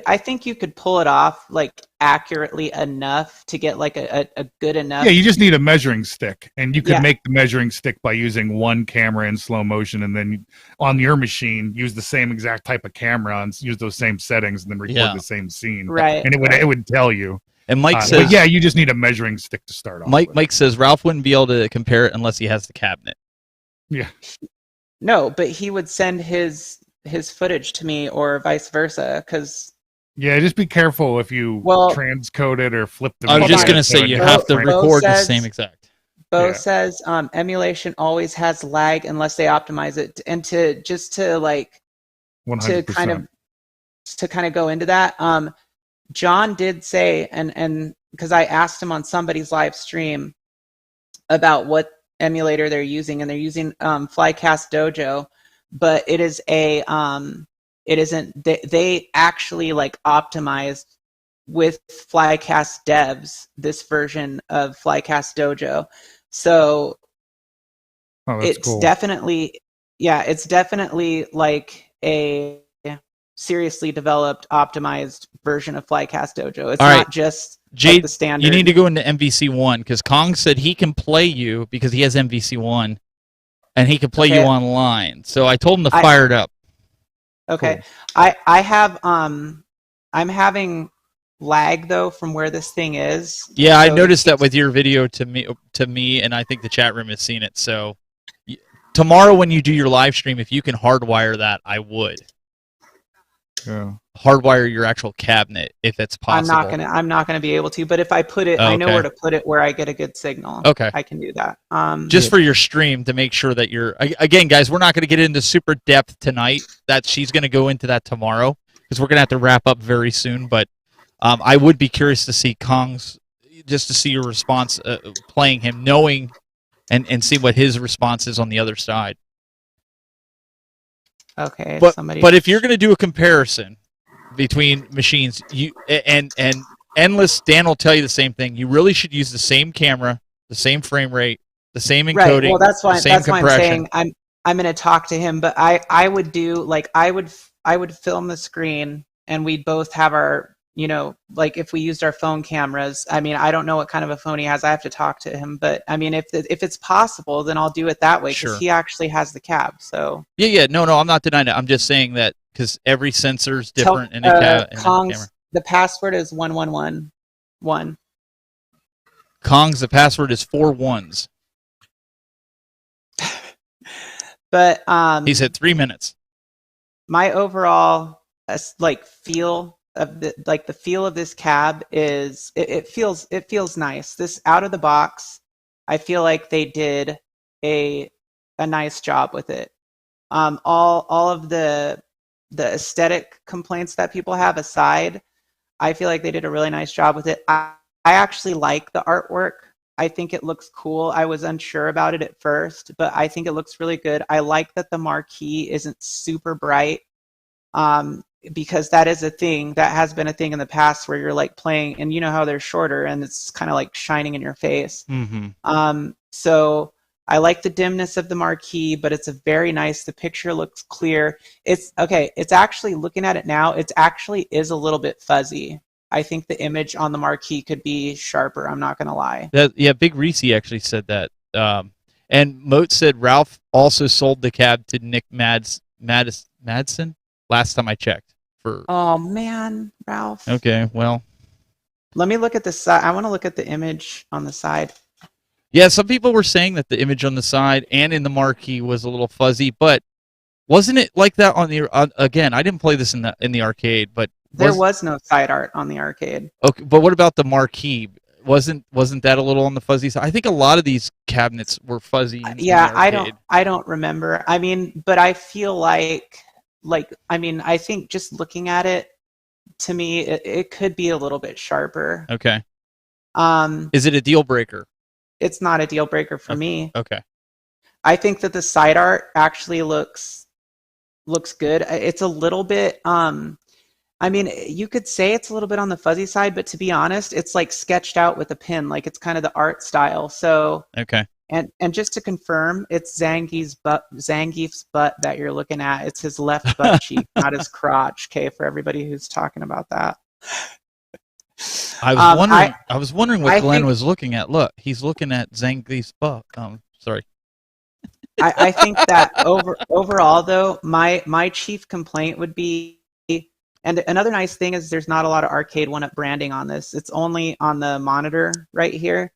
I think you could pull it off like accurately enough to get like a good enough. Yeah, you just need a measuring stick, and you could make the measuring stick by using one camera in slow motion, and then on your machine use the same exact type of camera and use those same settings, and then record the same scene. Right, and it would tell you. And Mike says, but you just need a measuring stick to start off. Mike says Ralph wouldn't be able to compare it unless he has the cabinet. Yeah. No, but he would send his footage to me or vice versa, because Yeah, just be careful if you Well, transcode it or flip the. I was just media going to say so you it have to doesn't record the says- same exact. Bo Yeah. says emulation always has lag unless they optimize it, and to 100%. kind of go into that. John did say, and because I asked him on somebody's live stream about what emulator they're using, and they're using Flycast Dojo, but it is it isn't. They actually like optimized with Flycast devs this version of Flycast Dojo, so it's cool. definitely it's definitely like a seriously developed, optimized version of Flycast Dojo. It's All right. not just Jade, like the standard. you need to go into MVC1 because Kong said he can play you because he has MVC1 and he can play you online. So I told him to fire it up. Okay. Cool. I have I'm having lag though from where this thing is. Yeah, I noticed that with your video to me, and I think the chat room has seen it. So tomorrow when you do your live stream, if you can hardwire that, I would. Yeah. Hardwire your actual cabinet if it's possible. I'm not gonna be able to, but if I put it, I know where to put it where I get a good signal. Okay. I can do that. Just for your stream to make sure that you're again, guys. We're not going to get into super depth tonight. That she's going to go into that tomorrow because we're going to have to wrap up very soon. But I would be curious to see Kong's, just to see your response playing him, knowing and see what his response is on the other side. Okay, but if you're going to do a comparison between machines, and Endless, Dan will tell you the same thing. You really should use the same camera, the same frame rate, the same encoding. Right. Well, that's why I'm saying I'm going to talk to him. But I would do like I would film the screen, and we'd both have our, like if we used our phone cameras. I mean, I don't know what kind of a phone he has. I have to talk to him. But I mean, if it's possible, then I'll do it that way because he actually has the cab. So yeah. No, I'm not denying it. I'm just saying that because every sensor's different in a camera. The password is 1111. Kong's the password is 4 1s. But he said 3 minutes. My overall feel of the feel of this cab is it feels nice. This out of the box, I feel like they did a nice job with it. All of the aesthetic complaints that people have aside, I feel like they did a really nice job with it. I actually like the artwork. I think it looks cool. I was unsure about it at first, but I think it looks really good. I like that the marquee isn't super bright, because that is a thing that has been a thing in the past where you're like playing and you know how they're shorter and it's kind of like shining in your face. Mm-hmm. So I like the dimness of the marquee, but it's very nice. The picture looks clear. It's actually, looking at it now, it actually is a little bit fuzzy. I think the image on the marquee could be sharper. I'm not going to lie. Big Reese actually said that. And Moat said Ralph also sold the cab to Nick Madsen last time I checked. Oh, man, Ralph. Okay, well. Let me look at the side. I want to look at the image on the side. Yeah, some people were saying that the image on the side and in the marquee was a little fuzzy, but wasn't it like that on the again? I didn't play this in the arcade, but there was no side art on the arcade. Okay, but what about the marquee? Wasn't that a little on the fuzzy side? I think a lot of these cabinets were fuzzy. Yeah, I don't remember. I mean, but I feel like I think just looking at it, to me, it could be a little bit sharper. Okay. Is it a deal breaker? It's not a deal breaker for me. Okay. I think that the side art actually looks good. It's a little bit I mean, you could say it's a little bit on the fuzzy side, but to be honest, it's like sketched out with a pen, like it's kind of the art style. So okay. And just to confirm, it's Zangief's butt that you're looking at. It's his left butt cheek, not his crotch. Okay, for everybody who's talking about that. I was wondering what Glenn was looking at. Look, he's looking at Zangief's butt. Sorry. I think that overall, though, my chief complaint would be, and another nice thing is there's not a lot of arcade one-up branding on this. It's only on the monitor right here,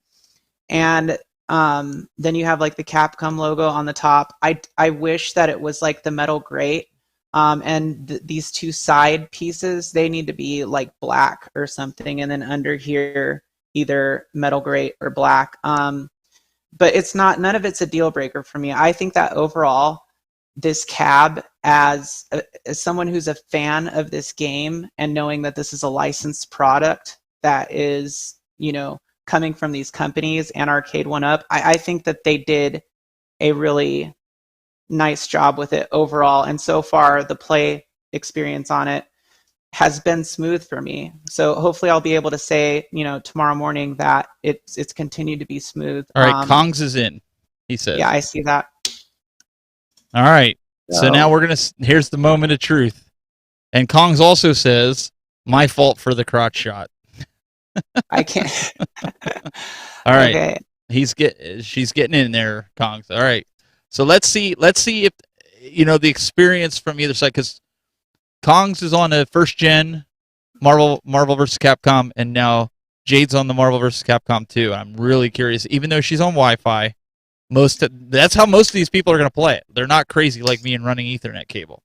and then you have like the Capcom logo on the top. I wish that it was like the metal grate, And these two side pieces, they need to be like black or something, and then under here either metal gray or black. But it's not, none of it's a deal breaker for me. I think that overall, this cab, as someone who's a fan of this game and knowing that this is a licensed product that is, you know, coming from these companies and Arcade 1-Up, I think that they did a really nice job with it overall. And so far, the play experience on it has been smooth for me. So hopefully I'll be able to say, you know, tomorrow morning that it's continued to be smooth. All right, Kongs is in, he says. Yeah, I see that. All right. So now we're going to, here's the moment of truth. And Kongs also says, my fault for the crotch shot. I can't. All right. Okay. She's getting in there, Kongs. All right. So let's see if, you know, the experience from either side, because Kongs is on a first gen Marvel vs. Capcom, and now Jayde's on the Marvel vs. Capcom 2. I'm really curious, even though she's on Wi-Fi. That's how most of these people are going to play it. They're not crazy like me and running Ethernet cable.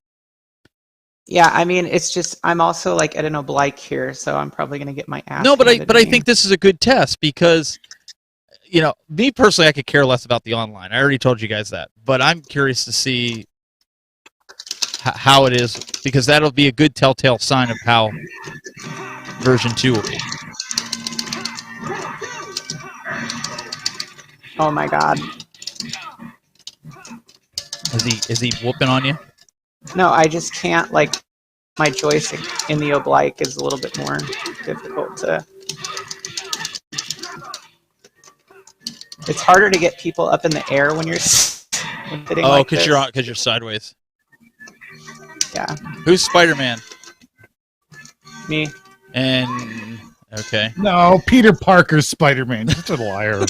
Yeah, I mean, it's just, I'm also like at an oblique here, so I'm probably going to get my ass. No, but I think this is a good test because, you know, me personally, I could care less about the online. I already told you guys that, but I'm curious to see how it is, because that'll be a good telltale sign of how version 2 will be. Oh my god. Is he whooping on you? No, I just can't, like, my joystick in the oblique is a little bit more difficult to... It's harder to get people up in the air when you're sitting like this. because you're sideways. Yeah. Who's Spider-Man? Me. And okay. No, Peter Parker's Spider-Man. You're such a liar.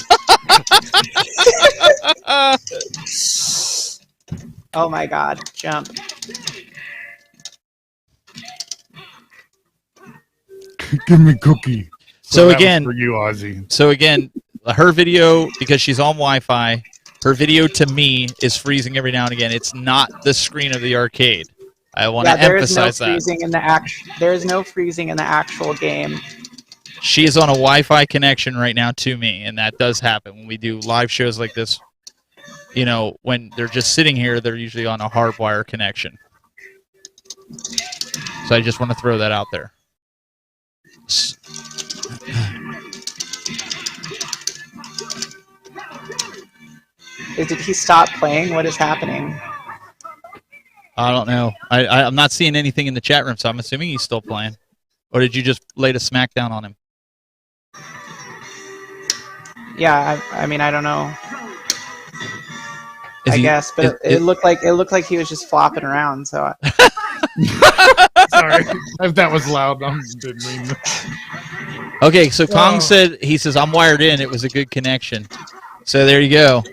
Oh my god, jump. Give me cookie. So that again, was for you, Ozzy. So again, her video, because she's on Wi-Fi, her video to me is freezing every now and again. It's not the screen of the arcade. I want to emphasize that. There is no freezing in the actual game. She is on a Wi-Fi connection right now to me, and that does happen when we do live shows like this. You know, when they're just sitting here, they're usually on a hardwire connection. So I just want to throw that out there. Did he stop playing? What is happening? I don't know. I'm not seeing anything in the chat room, so I'm assuming he's still playing. Or did you just lay a smackdown on him? Yeah, I mean, I don't know. I guess, but it looked like he was just flopping around. So. Sorry, if that was loud, I didn't mean that. Okay, so Kong said, he says, I'm wired in. It was a good connection. So there you go.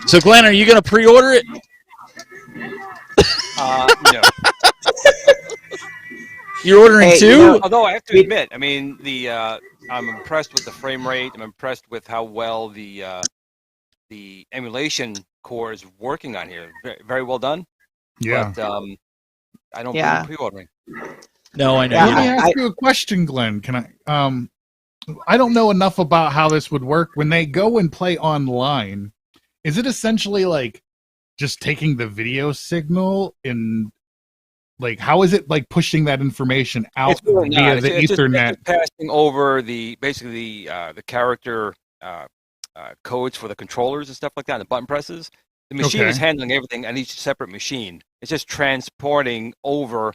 So Glenn, are you going to pre-order it? No. You're ordering two? You know, although I have to admit, I mean, I'm impressed with the frame rate. I'm impressed with how well the emulation core is working on here. Very, very well done. Yeah. But I don't believe in pre-ordering. No, I know. Let me ask you a question, Glenn. Can I don't know enough about how this would work. When they go and play online, is it essentially like just taking the video signal and like how is it like pushing that information out really via the Ethernet? It's passing over basically the character codes for the controllers and stuff like that, and the button presses. The machine is handling everything on each separate machine. It's just transporting over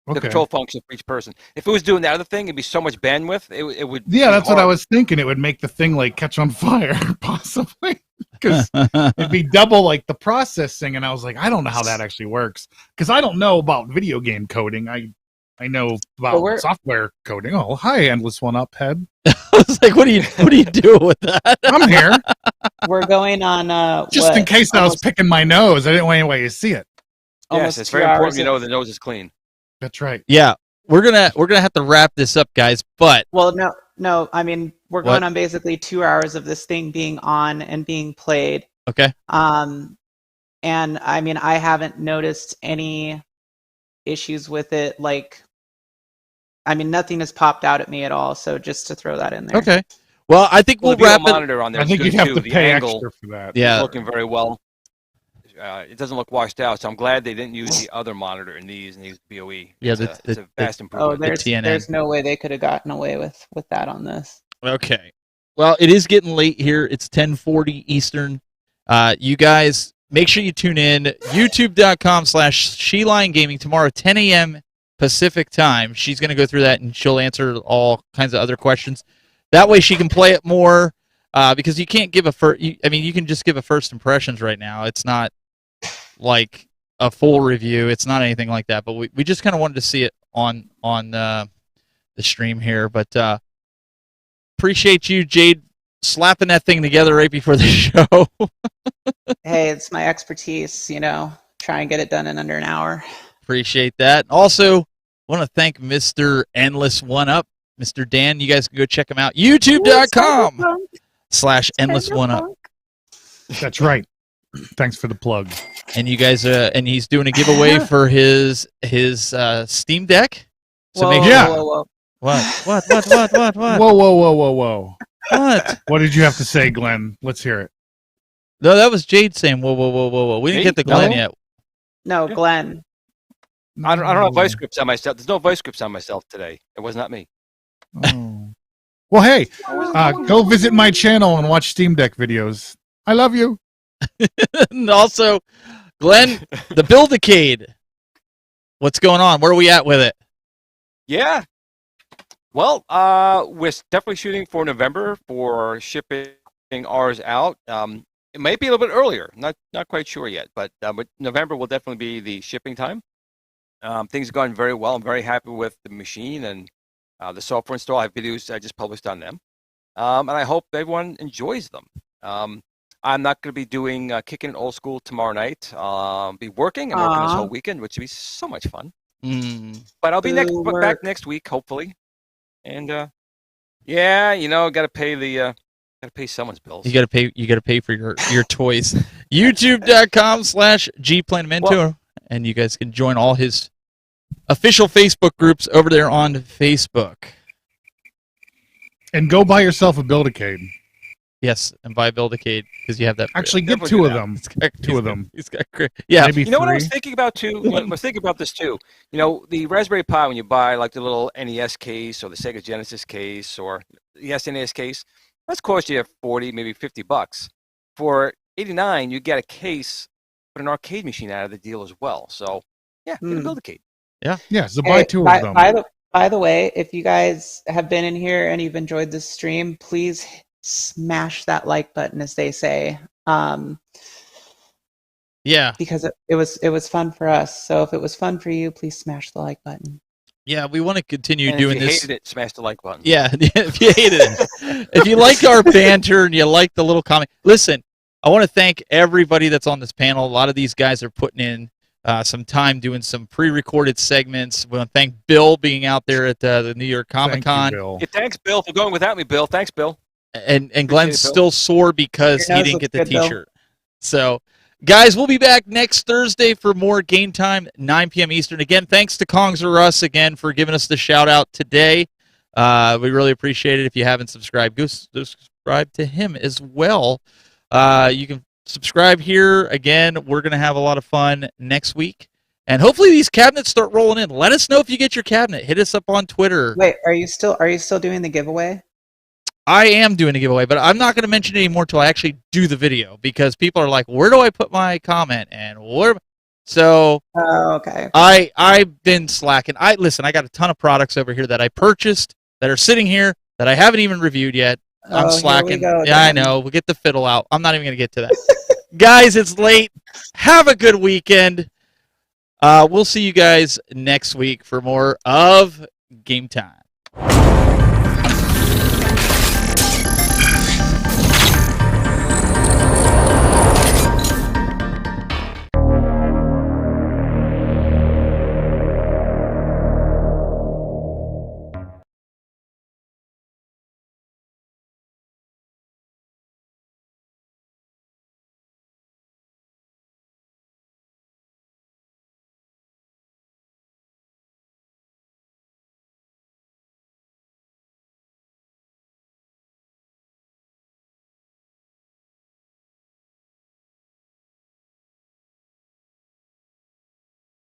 the control function for each person. If it was doing that other thing, it'd be so much bandwidth. It would. Yeah, that's what I was thinking. It would make the thing like catch on fire, possibly, because it'd be double like the processing. And I was like, I don't know how that actually works because I don't know about video game coding. I know about software coding. Oh, hi, Endless One Up head. I was like, what are you doing with that? I'm here. We're going on just in case I was picking my nose. I didn't want anybody to see it. Yes, it's very important to know the nose is clean. That's right. Yeah, we're gonna have to wrap this up, guys. But well, no. I mean, We're going on basically 2 hours of this thing being on and being played. Okay. And I mean, I haven't noticed any issues with it. Like, I mean, nothing has popped out at me at all. So just to throw that in there. Okay. Well, I think we'll the wrap it. monitor on there. I think you'd have to pay extra for that. Yeah. It's looking very well. It doesn't look washed out, so I'm glad they didn't use the other monitor in these and use BOE. Yeah, it's a vast improvement. Oh, there's no way they could have gotten away with that on this. Okay. Well, it is getting late here. It's 10:40 Eastern. You guys, make sure you tune in. YouTube.com/SheLion Gaming tomorrow, 10 a.m. Pacific time. She's going to go through that and she'll answer all kinds of other questions. That way she can play it more because you can't give you can just give a first impressions right now. It's not like a full review. It's not anything like that. But we just kind of wanted to see it on the stream here. But appreciate you, Jayde, slapping that thing together right before the show. Hey, it's my expertise, try and get it done in under an hour. Appreciate that. Also, want to thank Mr. Endless One Up, Mr. Dan. You guys can go check him out. YouTube.com/Endless One Up. That's right. Thanks for the plug. And you guys, and he's doing a giveaway for his Steam Deck. So whoa, make sure. Whoa. What? What? Whoa. What? What did you have to say, Glenn? Let's hear it. No, that was Jayde saying whoa. We didn't get the Glenn yet. No, Glenn. I don't have voice scripts on myself. There's no voice scripts on myself today. It was not me. Oh. Well, hey, go visit my channel and watch Steam Deck videos. I love you. And also, Glenn, the Build-A-Cade. What's going on? Where are we at with it? Yeah. Well, we're definitely shooting for November for shipping ours out. It might be a little bit earlier. Not quite sure yet, but November will definitely be the shipping time. Things are going very well. I'm very happy with the machine and the software install. I have videos I just published on them, and I hope everyone enjoys them. I'm not going to be doing Kicking It Old School tomorrow night. Be working. I'm working this whole weekend, which will be so much fun. But I'll be back next week, hopefully. And yeah, got to pay someone's bills. You got to pay for your toys. YouTube.com/GPlanamento, and you guys can join all his official Facebook groups over there on Facebook. And go buy yourself a Build-A-Cade. Yes, and buy Build-A-Cade because you have that. Actually, get two of them. Two of them. He's got great. Yeah. Maybe what I was thinking about too? I was thinking about this too. The Raspberry Pi, when you buy like the little NES case or the Sega Genesis case or the SNES case, that's cost you $40, maybe $50. For $89, you get a case, but an arcade machine out of the deal as well. So yeah, get a Build-A-Cade. Yeah. So buy two of them. By the way, if you guys have been in here and you've enjoyed this stream, please smash that like button, as they say. Yeah. Because it was fun for us. So if it was fun for you, please smash the like button. Yeah, we want to continue and doing if you this. hated it, smash the like button. Yeah, if you hated it. If you like our banter and you like the little comment. Listen, I want to thank everybody that's on this panel. A lot of these guys are putting in some time doing some pre-recorded segments. We want to thank Bill being out there at the New York Comic Con. Yeah, thanks, Bill, for going without me, Bill. Thanks, Bill. And Glenn's still sore because he didn't get the good, T-shirt. So, guys, we'll be back next Thursday for more Game Time, 9 p.m. Eastern. Again, thanks to Kongs or Us again for giving us the shout-out today. We really appreciate it. If you haven't subscribed, go subscribe to him as well. You can subscribe here. Again, we're going to have a lot of fun next week. And hopefully these cabinets start rolling in. Let us know if you get your cabinet. Hit us up on Twitter. Wait, are you still doing the giveaway? I am doing a giveaway, but I'm not going to mention it anymore until I actually do the video because people are like, where do I put my comment? And where? So okay. I've been slacking. Listen, I got a ton of products over here that I purchased that are sitting here that I haven't even reviewed yet. I'm slacking. Yeah, I know. We'll get the fiddle out. I'm not even going to get to that. Guys, it's late. Have a good weekend. We'll see you guys next week for more of Game Time.